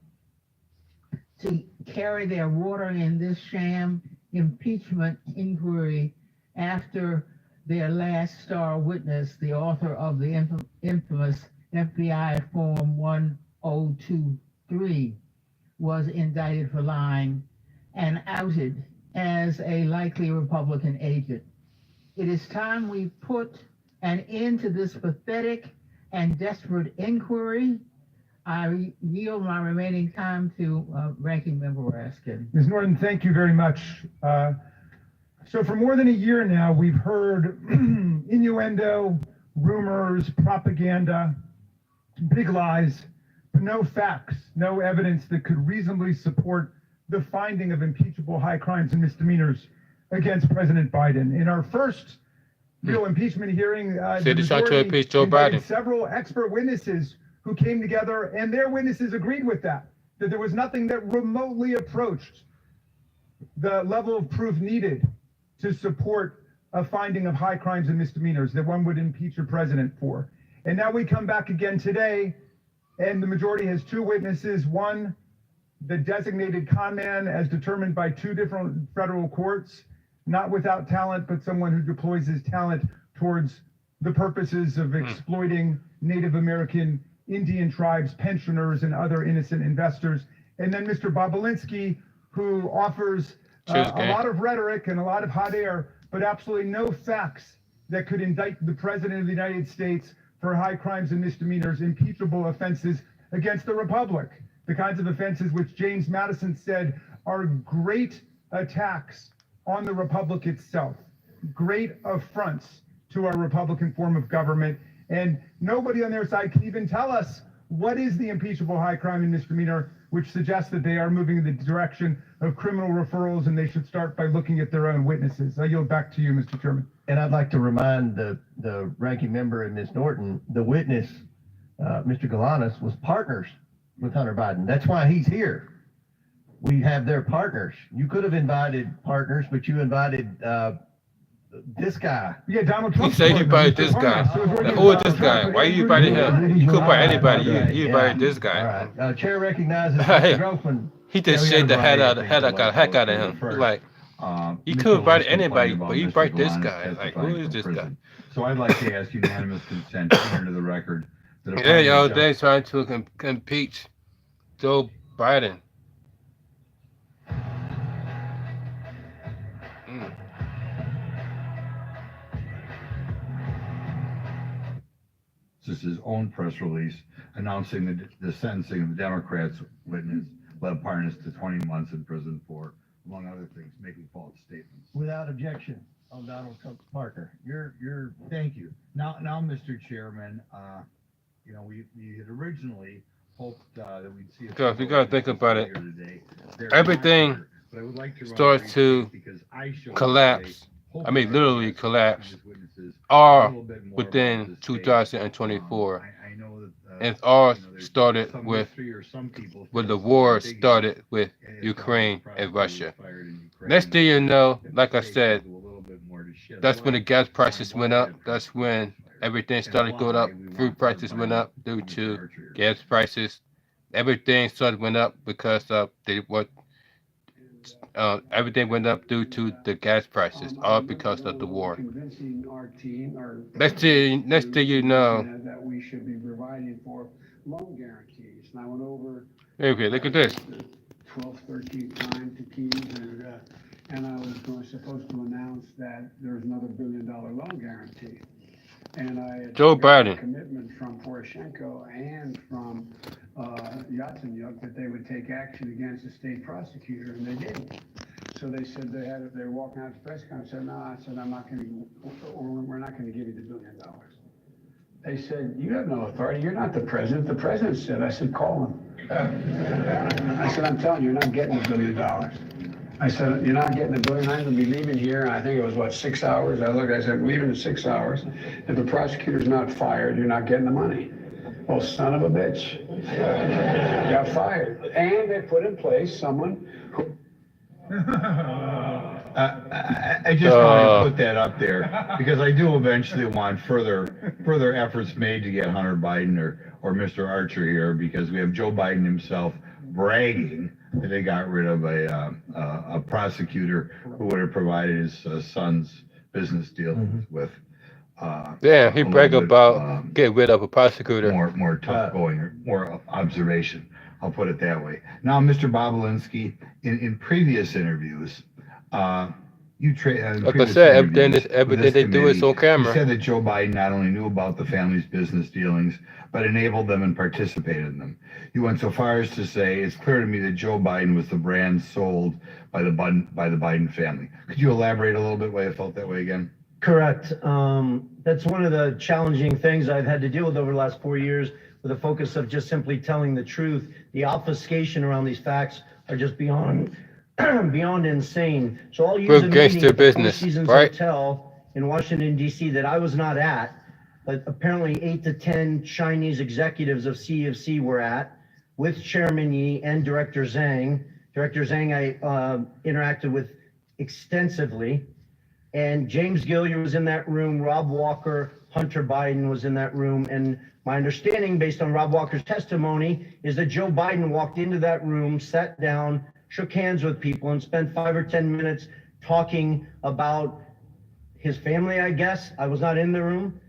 Speaker 11: to carry their water in this sham impeachment inquiry after their last star witness, the author of the infamous FBI Form 1023, was indicted for lying and outed as a likely Republican agent. It is time we put an end to this pathetic and desperate inquiry. I yield my remaining time to Ranking Member Raskin.
Speaker 12: Ms. Norton, thank you very much. So for more than a year now, we've heard innuendo, rumors, propaganda, big lies, but no facts, no evidence that could reasonably support the finding of impeachable high crimes and misdemeanors against President Biden. In our first real impeachment hearing, the
Speaker 1: Said it's trying to
Speaker 12: majority
Speaker 1: impeach Joe
Speaker 12: invited
Speaker 1: Biden.
Speaker 12: several expert witnesses who came together, and their witnesses agreed with that there was nothing that remotely approached the level of proof needed to support a finding of high crimes and misdemeanors that one would impeach a president for. And now we come back again today, and the majority has two witnesses. One, the designated con man as determined by two different federal courts, not without talent, but someone who deploys his talent towards the purposes of exploiting Native American Indian tribes, pensioners, and other innocent investors. And then Mr. Bobulinski, who offers a lot of rhetoric and a lot of hot air, but absolutely no facts that could indict the President of the United States for high crimes and misdemeanors, impeachable offenses against the Republic, the kinds of offenses which James Madison said are great attacks on the Republic itself, great affronts to our Republican form of government. And nobody on their side can even tell us what is the impeachable high crime and misdemeanor, which suggests that they are moving in the direction of criminal referrals, and they should start by looking at their own witnesses. I yield back to you, Mr. Chairman.
Speaker 10: And I'd like to remind the ranking member and Ms. Norton, the witness, Mr. Galanis, was partners with Hunter Biden. That's why he's here. We have their partners. You could have invited partners, but you invited this guy.
Speaker 12: Yeah, Donald Trump.
Speaker 1: He said he invited this guy. Who is this guy? Why you invited him? You could invite anybody. You invited this guy.
Speaker 10: All right. Chair recognizes Mr. Grossman.
Speaker 1: He just shake the heck out of him. He's like, you could invite anybody, but you invite this guy. Like, who is this guy?
Speaker 13: So I'd like to ask unanimous consent to enter the record.
Speaker 1: Yeah, y'all, they're trying to impeach Joe Biden.
Speaker 13: This is his own press release announcing the sentencing of the Democrats' witness led partners to 20 months in prison for, among other things, making false statements.
Speaker 10: Without objection, Donald Trump Parker. Thank you.
Speaker 13: Now, Mr. Chairman, we had originally hoped that we'd see.
Speaker 1: Because you gotta think about it. Everything starts to collapse. I mean, literally collapse. All within 2024. It all started with when the war started with Ukraine and Russia. Next thing you know, like I said, that's when the gas prices went up. That's when everything started going up. Food prices went up due to gas prices. Everything started went up because of everything went up due to the gas prices, all because of the war. Next thing you know,
Speaker 14: that we should be providing for loan guarantees. And I went over.
Speaker 1: Okay, look at this.
Speaker 14: 12th, 13th time to Keys, and I was supposed to announce that there's another $1 billion loan guarantee. And I
Speaker 1: Joe
Speaker 14: got
Speaker 1: Biden.
Speaker 14: a commitment from Poroshenko and from Yatsenyuk that they would take action against the state prosecutor, and they didn't. So they said they were walking out to the press conference. I said, no, I'm not going to, we're not going to give you the $1 billion. They said, you have no authority. You're not the president. The president said. I said, call him. I said, I'm telling you, you're not getting the $1 billion. I said, you're not getting the $1 billion. I'm going to be leaving here. And I think it was, 6 hours? I said, I'm leaving in 6 hours. If the prosecutor's not fired, you're not getting the money. Well, son of a bitch. Got fired. And they put in place someone who
Speaker 13: I just want to put that up there because I do eventually want further efforts made to get Hunter Biden or Mr. Archer here, because we have Joe Biden himself bragging that they got rid of a prosecutor who would have provided his son's business dealings with.
Speaker 1: Yeah, he bragged about getting rid of a prosecutor.
Speaker 13: More tough going, more observation. I'll put it that way. Now, Mr. Bobulinski, in previous interviews,
Speaker 1: like I said, everything they do is on camera.
Speaker 13: You said that Joe Biden not only knew about the family's business dealings, but enabled them and participated in them. You went so far as to say, it's clear to me that Joe Biden was the brand sold by the Biden family. Could you elaborate a little bit why you felt that way again?
Speaker 7: Correct. That's one of the challenging things I've had to deal with over the last 4 years, with the focus of just simply telling the truth. The obfuscation around these facts are just beyond insane. So I'll use a meeting at the Four Seasons Hotel in Washington, D.C. that I was not at, but apparently 8 to 10 Chinese executives of CEFC were at, with Chairman Yi and Director Zhang. Director Zhang I interacted with extensively. And James Gilliard was in that room, Rob Walker, Hunter Biden was in that room. And my understanding, based on Rob Walker's testimony, is that Joe Biden walked into that room, sat down, shook hands with people, and spent 5 or 10 minutes talking about his family, I guess. I was not in the room.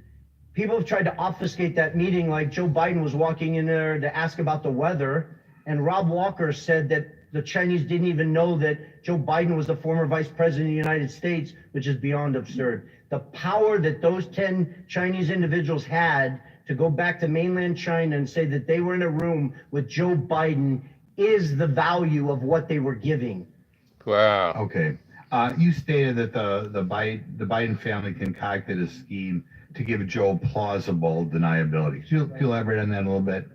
Speaker 7: People have tried to obfuscate that meeting like Joe Biden was walking in there to ask about the weather. And Rob Walker said that the Chinese didn't even know that Joe Biden was the former vice president of the United States, which is beyond absurd. The power that those 10 Chinese individuals had to go back to mainland China and say that they were in a room with Joe Biden is the value of what they were giving.
Speaker 1: Wow.
Speaker 13: Okay. You stated that the Biden family concocted a scheme to give Joe plausible deniability. Could you elaborate on that a little bit?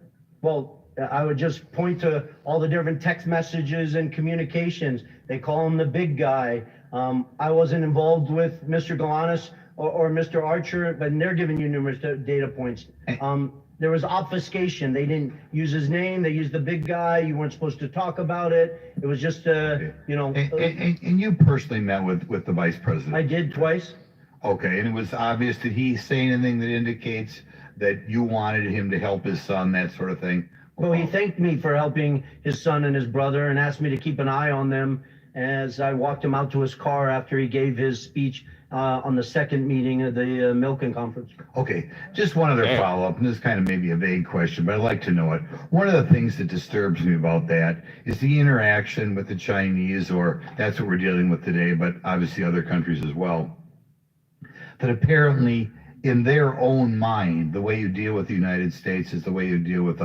Speaker 7: Well, I would just point to all the different text messages and communications. They call him the big guy. I wasn't involved with Mr. Galanis or Mr. Archer, but they're giving you numerous data points. There was obfuscation. They didn't use his name. They used the big guy. You weren't supposed to talk about it. It was just, you know.
Speaker 13: And you personally met with the vice president?
Speaker 7: I did twice.
Speaker 13: Okay, and it was obvious. Did he say anything that indicates that you wanted him to help his son, that sort of thing?
Speaker 7: Well, he thanked me for helping his son and his brother and asked me to keep an eye on them as I walked him out to his car after he gave his speech on the second meeting of the Milken Conference.
Speaker 13: Okay, just one other follow-up, and this kind of may be a vague question, but I'd like to know it. One of the things that disturbs me about that is the interaction with the Chinese, or that's what we're dealing with today, but obviously other countries as well, that apparently in their own mind, the way you deal with the United States is the way you deal with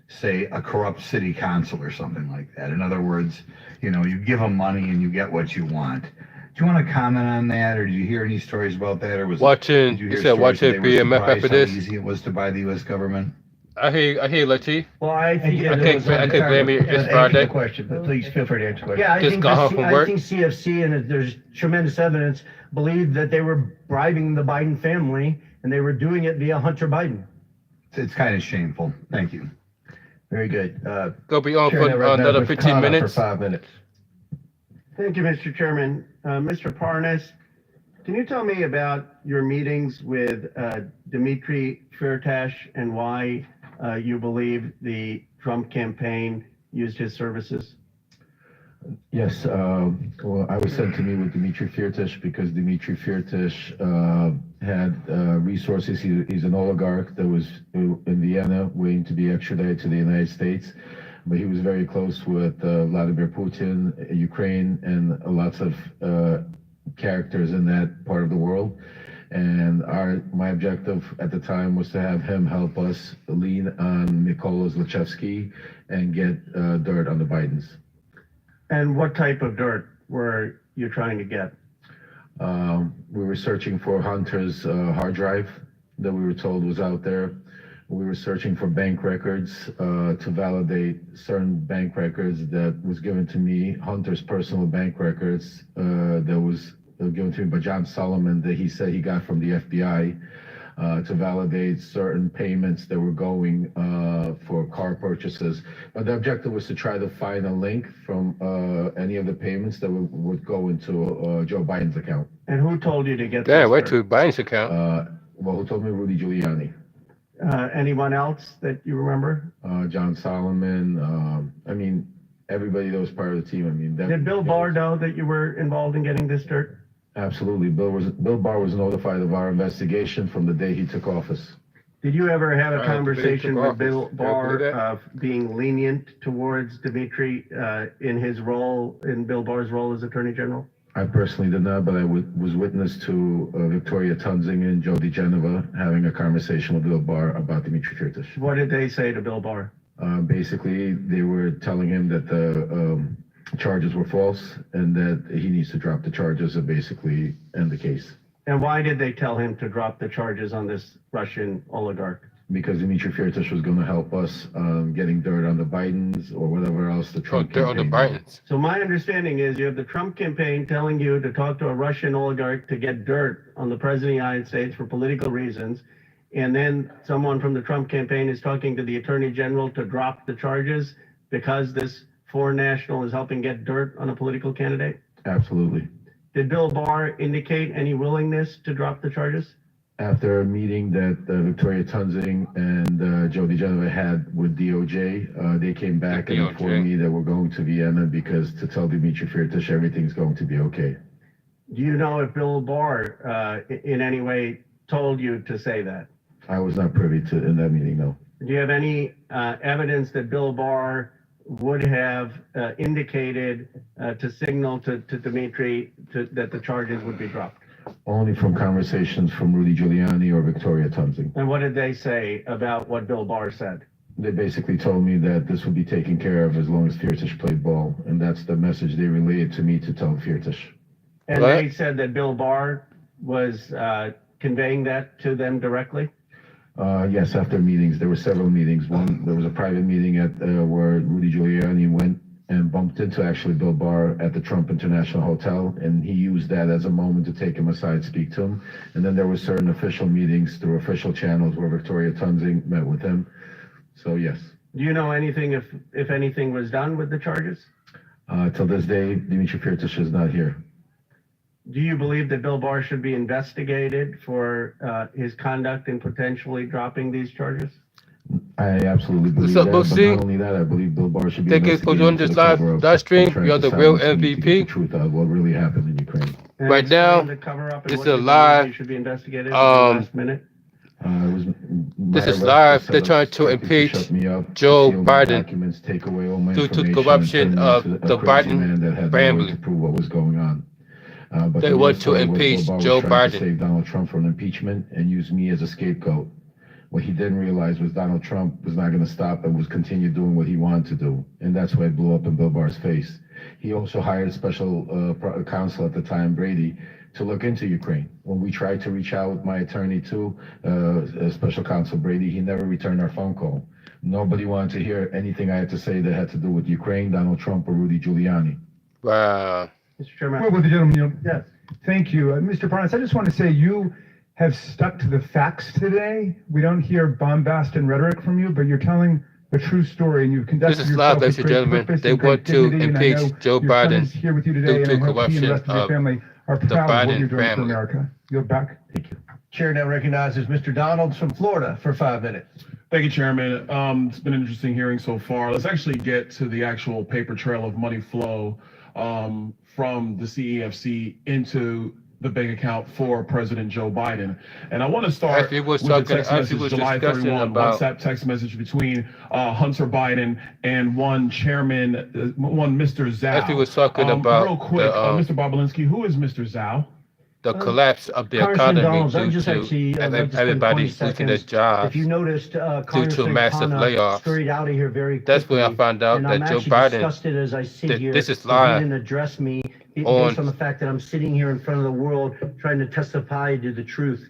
Speaker 13: say a corrupt city council or something like that. In other words, you know, you give them money and you get what you want. Do you want to comment on that, or did you hear any stories about that, or was
Speaker 1: watching? You said watching BMF after this.
Speaker 13: How easy it was to buy the U.S. government.
Speaker 1: I hear Latif.
Speaker 7: Well, I think
Speaker 1: I can't blame you. It's Friday.
Speaker 10: Question, but please feel free to answer questions.
Speaker 7: Yeah, I
Speaker 1: Just
Speaker 7: think
Speaker 1: got home from work.
Speaker 7: I think CFC, and there's tremendous evidence, believed that they were bribing the Biden family, and they were doing it via Hunter Biden.
Speaker 13: It's kind of shameful. Thank you.
Speaker 10: Very good.
Speaker 1: Go be on for another 15 minutes.
Speaker 10: For 5 minutes.
Speaker 15: Thank you, Mr. Chairman. Mr. Parnas, can you tell me about your meetings with Dmitry Firtash and why you believe the Trump campaign used his services?
Speaker 16: Yes, well, I was sent to meet with Dmitry Firtash because Dmitry Firtash had resources. He's an oligarch that was in Vienna waiting to be extradited to the United States, but he was very close with Vladimir Putin, Ukraine, and lots of characters in that part of the world. And my objective at the time was to have him help us lean on Mykola Zlochevsky and get dirt on the Bidens.
Speaker 15: And what type of dirt were you trying to get?
Speaker 16: We were searching for Hunter's hard drive that we were told was out there. We were searching for bank records to validate certain bank records that was given to me, Hunter's personal bank records that was given to me by John Solomon that he said he got from the FBI. to validate certain payments that were going for car purchases. But the objective was to try to find a link from any of the payments that would go into Joe Biden's account.
Speaker 15: And who told you to get
Speaker 1: Yeah,
Speaker 15: this
Speaker 1: went
Speaker 15: dirt?
Speaker 1: to Biden's account.
Speaker 16: Well, who told me? Rudy Giuliani,
Speaker 15: Anyone else that you remember?
Speaker 16: John Solomon. I mean, everybody that was part of the team. I mean,
Speaker 15: Did Bill Barr know that you were involved in getting this dirt?
Speaker 16: Absolutely. Bill Barr was notified of our investigation from the day he took office.
Speaker 15: Did you ever have a
Speaker 1: Right,
Speaker 15: conversation
Speaker 1: Bill
Speaker 15: with Bill
Speaker 1: Barr
Speaker 15: Barr of being lenient towards Dimitri in his role, in Bill Barr's role as Attorney General?
Speaker 16: I personally did not, but I was witness to Victoria Tunzing and Joe DeGenova having a conversation with Bill Barr about Dimitri Firtash.
Speaker 15: What did they say to Bill Barr?
Speaker 16: Basically, they were telling him that the charges were false and that he needs to drop the charges and basically end the case.
Speaker 15: And why did they tell him to drop the charges on this Russian oligarch?
Speaker 16: Because Dimitri Firtash was going to help us getting dirt on the Bidens or whatever else the Trump
Speaker 1: Dirt on the
Speaker 16: campaign.
Speaker 1: Bidens.
Speaker 15: So my understanding is you have the Trump campaign telling you to talk to a Russian oligarch to get dirt on the President of the United States for political reasons. And then someone from the Trump campaign is talking to the Attorney General to drop the charges because this foreign national is helping get dirt on a political candidate?
Speaker 16: Absolutely.
Speaker 15: Did Bill Barr indicate any willingness to drop the charges?
Speaker 16: After a meeting that Victoria Tunzing and Joe DeGenova had with DOJ, they came back and informed me that we're going to Vienna because to tell Dimitri Firtash everything's going to be okay.
Speaker 15: Do you know if Bill Barr in any way told you to say that?
Speaker 16: I was not privy to in that meeting, no.
Speaker 15: Do you have any evidence that Bill Barr would have indicated to signal to Dimitri that the charges would be dropped?
Speaker 16: Only from conversations from Rudy Giuliani or Victoria Tunzing.
Speaker 15: And what did they say about what Bill Barr said?
Speaker 16: They basically told me that this would be taken care of as long as Firtash played ball, and that's the message they relayed to me to tell Firtash.
Speaker 15: And they said that Bill Barr was conveying that to them directly?
Speaker 16: Yes, after meetings. There were several meetings. One, there was a private meeting at where Rudy Giuliani went and bumped into actually Bill Barr at the Trump International Hotel, and he used that as a moment to take him aside, speak to him. And then there were certain official meetings through official channels where Victoria Tunzing met with him. So yes.
Speaker 15: Do you know anything if anything was done with the charges?
Speaker 16: Till this day, Dimitri Firtash is not here.
Speaker 15: Do you believe that Bill Barr should be investigated for his conduct in potentially dropping these charges?
Speaker 16: I absolutely believe
Speaker 1: What's up,
Speaker 16: that,
Speaker 1: Bo
Speaker 16: but
Speaker 1: C?
Speaker 16: not only that, I believe Bill Barr should be
Speaker 1: Thank you for
Speaker 16: investigated
Speaker 1: doing
Speaker 16: for
Speaker 1: this
Speaker 16: the cover
Speaker 1: live
Speaker 16: of
Speaker 1: stream.
Speaker 16: trying
Speaker 1: You're
Speaker 16: to
Speaker 1: the real
Speaker 16: silence me to get
Speaker 1: MVP.
Speaker 16: the truth out of what really happened in Ukraine.
Speaker 15: And
Speaker 1: Right
Speaker 15: it's
Speaker 1: now,
Speaker 15: time to cover up and
Speaker 1: this
Speaker 15: what
Speaker 1: is
Speaker 15: you believe
Speaker 1: live.
Speaker 15: you should be investigated in the last minute.
Speaker 16: It was
Speaker 1: This
Speaker 16: my
Speaker 1: is
Speaker 16: arrest
Speaker 1: live.
Speaker 16: was
Speaker 1: They're
Speaker 16: set
Speaker 1: trying
Speaker 16: up,
Speaker 1: to
Speaker 16: expected
Speaker 1: impeach
Speaker 16: shut me up,
Speaker 1: Joe
Speaker 16: seal my
Speaker 1: Biden
Speaker 16: documents, take away all my
Speaker 1: due to
Speaker 16: information,
Speaker 1: corruption
Speaker 16: and turn me
Speaker 1: of
Speaker 16: into a
Speaker 1: the
Speaker 16: crazy
Speaker 1: Biden
Speaker 16: man that had no
Speaker 1: family.
Speaker 16: way to prove what was going on. But
Speaker 1: They
Speaker 16: the
Speaker 1: want
Speaker 16: real
Speaker 1: to
Speaker 16: story was
Speaker 1: impeach
Speaker 16: Bill Barr was
Speaker 1: Joe
Speaker 16: trying to
Speaker 1: Biden.
Speaker 16: save Donald Trump from impeachment and use me as a scapegoat. What he didn't realize was Donald Trump was not going to stop and was continue doing what he wanted to do. And that's why it blew up in Bill Barr's face. He also hired special counsel at the time, Brady, to look into Ukraine. When we tried to reach out with my attorney to special counsel Brady, he never returned our phone call. Nobody wanted to hear anything I had to say that had to do with Ukraine, Donald Trump, or Rudy Giuliani.
Speaker 1: Wow.
Speaker 15: Mr. Chairman.
Speaker 12: Well, the gentleman,
Speaker 15: Yes.
Speaker 12: thank you. Mr. Parnas, I just want to say you have stuck to the facts today. We don't hear bombast and rhetoric from you, but you're telling the true story, and you've conducted
Speaker 1: This is
Speaker 12: yourself
Speaker 1: live, ladies
Speaker 12: with
Speaker 1: and
Speaker 12: great
Speaker 1: gentlemen.
Speaker 12: purpose
Speaker 1: They
Speaker 12: and great
Speaker 1: want to
Speaker 12: dignity, and I
Speaker 1: impeach
Speaker 12: know
Speaker 1: Joe
Speaker 12: your
Speaker 1: Biden
Speaker 12: son is here with you today,
Speaker 1: due
Speaker 12: and
Speaker 1: to
Speaker 12: I hope he and the
Speaker 1: corruption
Speaker 12: rest of your
Speaker 1: of
Speaker 12: family are
Speaker 1: the
Speaker 12: proud of what
Speaker 1: Biden
Speaker 12: you're doing for
Speaker 1: family.
Speaker 12: America. Yield back.
Speaker 16: Thank you.
Speaker 10: Chair now recognizes Mr. Donalds from Florida for 5 minutes.
Speaker 17: Thank you, Chairman. It's been an interesting hearing so far. Let's actually get to the actual paper trail of money flow from the CEFC into the bank account for President Joe Biden. And I want to start
Speaker 1: Actually,
Speaker 17: with the text message, July 31, WhatsApp text message between Hunter Biden and one Mr. Zhao.
Speaker 1: Actually, was talking about
Speaker 17: real quick,
Speaker 1: the,
Speaker 17: Mr. Bobolinsky, who is Mr. Zhao?
Speaker 1: the collapse of the
Speaker 7: Congressman
Speaker 1: economy
Speaker 7: Donalds, I
Speaker 1: due
Speaker 7: just
Speaker 1: to
Speaker 7: actually like to spend
Speaker 1: everybody
Speaker 7: 20
Speaker 1: losing their
Speaker 7: seconds.
Speaker 1: jobs
Speaker 7: If you noticed,
Speaker 1: due to
Speaker 7: Congressman
Speaker 1: massive
Speaker 7: Khanna
Speaker 1: layoffs.
Speaker 7: scurried out of here very quickly.
Speaker 1: That's when I found out
Speaker 7: and
Speaker 1: that
Speaker 7: I'm
Speaker 1: Joe
Speaker 7: actually
Speaker 1: Biden,
Speaker 7: disgusted as I sit here.
Speaker 1: this is
Speaker 7: that
Speaker 1: live
Speaker 7: He didn't address me based
Speaker 1: on
Speaker 7: on the fact that I'm sitting here in front of the world trying to testify to the truth.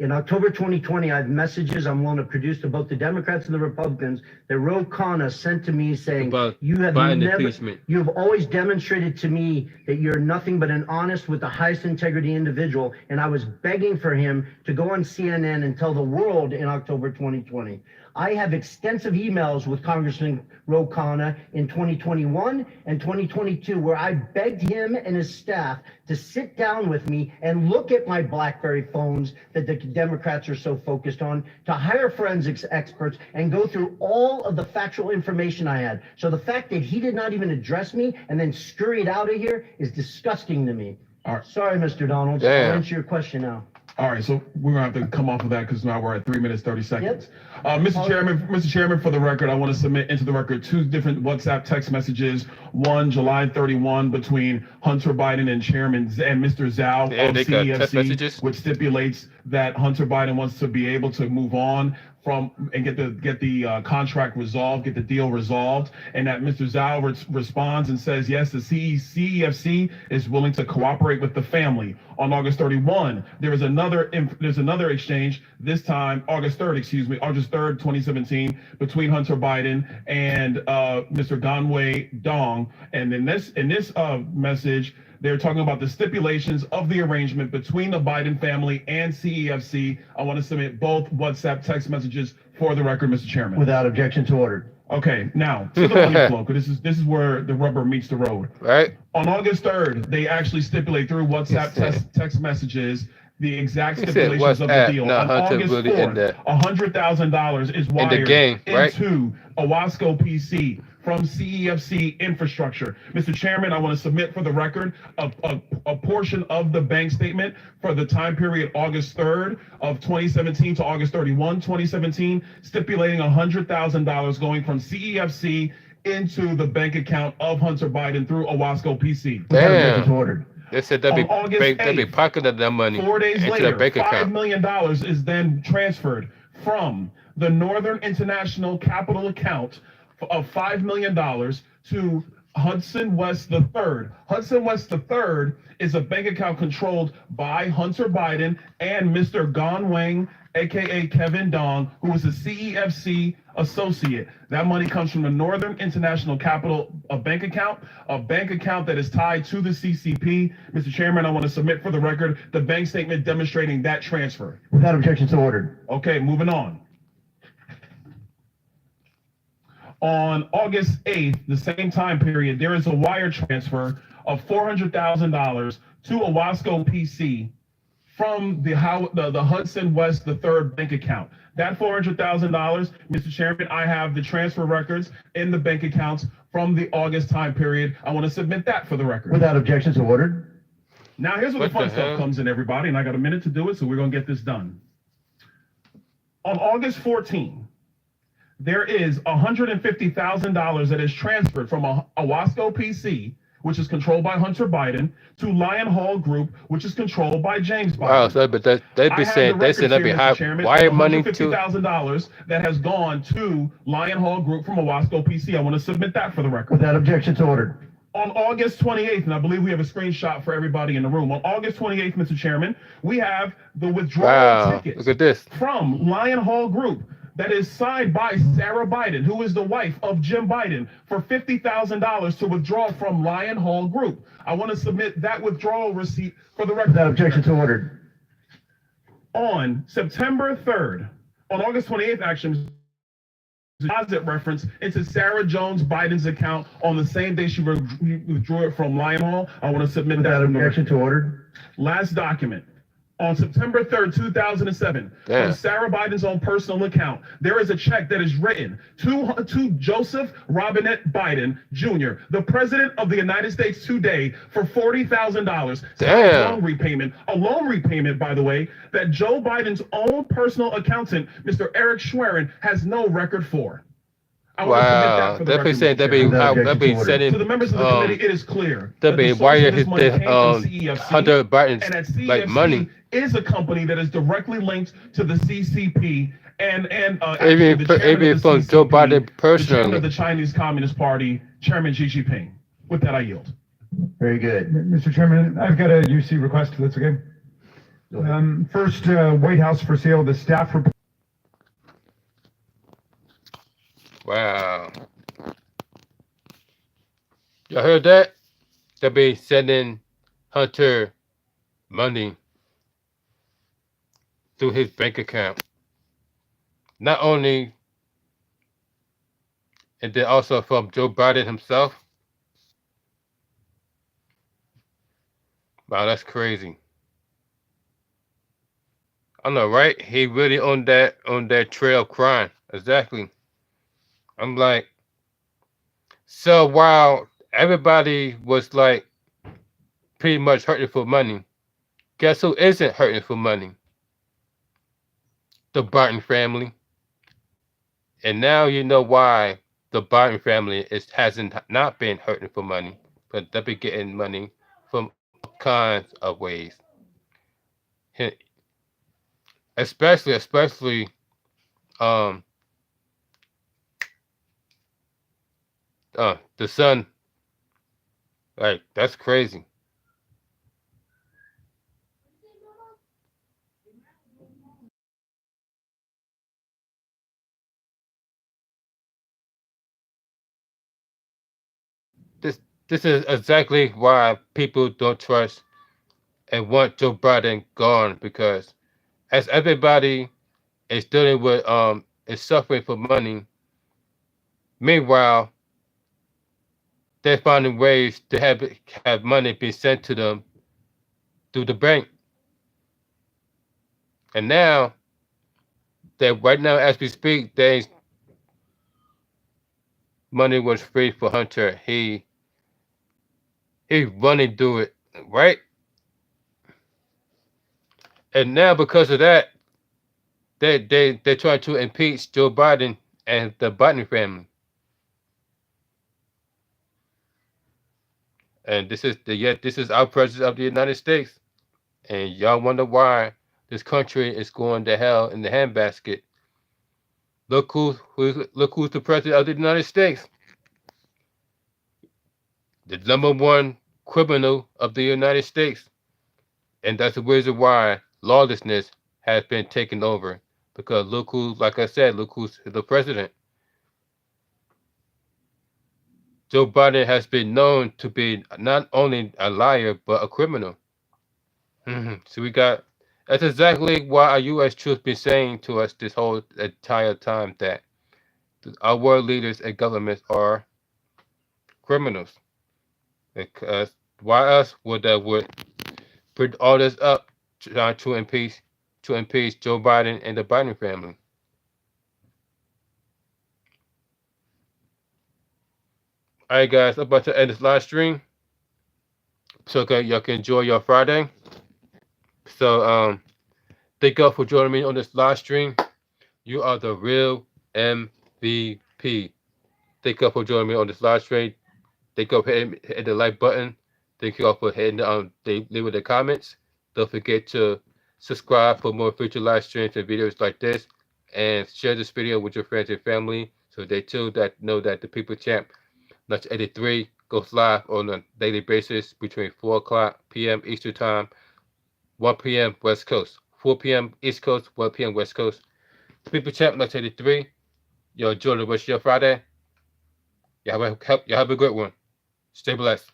Speaker 7: In October 2020, I have messages I'm willing to produce to both the Democrats and the Republicans that Ro Khanna sent to me saying,
Speaker 1: About
Speaker 7: you have
Speaker 1: Biden
Speaker 7: never,
Speaker 1: impeachment.
Speaker 7: you have always demonstrated to me that you're nothing but an honest with the highest integrity individual. And I was begging for him to go on CNN and tell the world in October 2020. I have extensive emails with Congressman Ro Khanna in 2021 and 2022 where I begged him and his staff to sit down with me and look at my BlackBerry phones that the Democrats are so focused on, to hire forensics experts and go through all of the factual information I had. So the fact that he did not even address me and then scurried out of here is disgusting to me.
Speaker 17: All right.
Speaker 7: Sorry, Mr. Donald.
Speaker 1: Damn.
Speaker 7: I'll answer your question now.
Speaker 17: All right, so we're gonna have to come off of that because now we're at 3 minutes, 30 seconds. Mr. Chairman, for the record, I want to submit into the record 2 different WhatsApp text messages. One, July 31, between Hunter Biden and Chairman and Mr. Zhao of
Speaker 1: they got text
Speaker 17: CEFC,
Speaker 1: messages?
Speaker 17: which stipulates that Hunter Biden wants to be able to move on from and get the contract resolved, get the deal resolved, and that Mr. Zhao responds and says, yes, the CEFC is willing to cooperate with the family. On August 31, there's another exchange, this time August 3rd, 2017, between Hunter Biden and Mr. Ganwei Dong. And in this message, they're talking about the stipulations of the arrangement between the Biden family and CEFC. I want to submit both WhatsApp text messages for the record, Mr. Chairman.
Speaker 10: Without objection, to order.
Speaker 17: Okay, now to the money flow, because this is where the rubber meets the road.
Speaker 1: Right.
Speaker 17: On August 3rd, they actually stipulate through WhatsApp text messages the exact
Speaker 1: He said
Speaker 17: stipulations of the
Speaker 1: WhatsApp,
Speaker 17: deal.
Speaker 1: not
Speaker 17: On
Speaker 1: Hunter
Speaker 17: August
Speaker 1: really in
Speaker 17: 4th,
Speaker 1: that.
Speaker 17: $100,000 is wired
Speaker 1: In the game, right?
Speaker 17: into Owasco PC from CEFC infrastructure. Mr. Chairman, I want to submit for the record a portion of the bank statement for the time period August 3rd of 2017 to August 31, 2017, stipulating $100,000 going from CEFC into the bank account of Hunter Biden through Owasco PC.
Speaker 1: Damn. They said they'd be,
Speaker 17: On August
Speaker 1: they'd be
Speaker 17: 8th,
Speaker 1: pocketing that money
Speaker 17: 4 days
Speaker 1: into
Speaker 17: later,
Speaker 1: their bank
Speaker 17: $5
Speaker 1: account.
Speaker 17: million is then transferred from the Northern International Capital account of $5 million to Hudson West III. Hudson West III is a bank account controlled by Hunter Biden and Mr. Ganwei, aka Kevin Dong, who is a CEFC associate. That money comes from the Northern International Capital bank account, a bank account that is tied to the CCP. Mr. Chairman, I want to submit for the record the bank statement demonstrating that transfer.
Speaker 10: Without objection, so ordered.
Speaker 17: Okay, moving on. On August 8th, the same time period, there is a wire transfer of $400,000 to Owasco PC from the Hudson West III bank account. That $400,000, Mr. Chairman, I have the transfer records in the bank accounts from the August time period. I want to submit that for the record.
Speaker 10: Without objection, so ordered.
Speaker 17: Now, here's where the fun stuff comes in, everybody, and I got a minute to do it, so we're going to get this done. On August 14th, there is $150,000 that is transferred from Owasco PC, which is controlled by Hunter Biden, to Lion Hall Group, which is controlled by James Biden.
Speaker 1: Wow, so but they'd be saying that'd be high wire money to
Speaker 17: $150,000 that has gone to Lion Hall Group from Owasco PC. I want to submit that for the record.
Speaker 10: Without objection, so ordered.
Speaker 17: On August 28th, and I believe we have a screenshot for everybody in the room. On August 28th, Mr. Chairman, we have the withdrawal tickets
Speaker 1: look at this.
Speaker 17: from Lion Hall Group that is signed by Sarah Biden, who is the wife of Jim Biden, for $50,000 to withdraw from Lion Hall Group. I want to submit that withdrawal receipt for the record.
Speaker 10: Without objection, so ordered.
Speaker 17: On September 3rd, on August 28th, actually, deposit reference into Sarah Jones Biden's account on the same day she withdrew it from Lion Hall. I want to submit
Speaker 10: Without
Speaker 17: that.
Speaker 10: objection, to ordered.
Speaker 17: Last document. On September 3rd, 2007, from Sarah Biden's own personal account, there is a check that is written to Joseph Robinette Biden Jr., the President of the United States today, for $40,000. A loan repayment, by the way, that Joe Biden's own personal accountant, Mr. Eric Schwerin, has no record for.
Speaker 1: Wow, they'd be saying they'd be setting
Speaker 17: to the members of the committee, it is clear
Speaker 1: they'd be wiring his Hunter Biden's
Speaker 17: and CEFC
Speaker 1: like money.
Speaker 17: Is a company that is directly linked to the CCP and
Speaker 1: Even from Joe Biden
Speaker 17: the chairman
Speaker 1: personally.
Speaker 17: of the Chinese Communist Party, Chairman Xi Jinping. With that, I yield.
Speaker 10: Very good.
Speaker 12: Mr. Chairman, I've got a UC request. That's okay. First, White House for sale, the staff report.
Speaker 1: Wow. Y'all heard that? They'll be sending Hunter money through his bank account. Not only, and then also from Joe Biden himself. Wow, that's crazy. I know, right? He really on that trail of crime. Exactly. I'm like, so while everybody was like pretty much hurting for money, guess who isn't hurting for money? The Biden family. And now you know why the Biden family hasn't not been hurting for money, but they've been getting money from all kinds of ways. Especially the son. Like, that's crazy. This is exactly why people don't trust and want Joe Biden gone, because as everybody is dealing with is suffering for money, meanwhile they're finding ways to have money be sent to them through the bank. And now that right now as we speak, there's money was free for Hunter. He running through it, right? And now because of that, they're trying to impeach Joe Biden and the Biden family. And this is our president of the United States. And y'all wonder why this country is going to hell in the handbasket. Look who's the president of the United States. The #1 criminal of the United States. And that's the reason why lawlessness has been taken over. Because look who's the president. Joe Biden has been known to be not only a liar, but a criminal. So that's exactly why our U.S. troops been saying to us this whole entire time that our world leaders and governments are criminals. Because why us would put all this up to impeach Joe Biden and the Biden family? All right, guys, I'm about to end this live stream, so y'all can enjoy your Friday. So thank y'all for joining me on this live stream. You are the real MVP. Thank y'all for joining me on this live stream. Thank y'all for hitting the like button. Thank y'all for hitting leaving the comments. Don't forget to subscribe for more future live streams and videos like this, and share this video with your friends and family so they too know that the People Champ Lunch 83 goes live on a daily basis between 4 p.m. Eastern Time, 1 p.m. West Coast, 4 p.m. East Coast, 1 p.m. West Coast. People Champ Lunch 83. Y'all enjoy the rest of your Friday. Y'all have a good one. Stay blessed.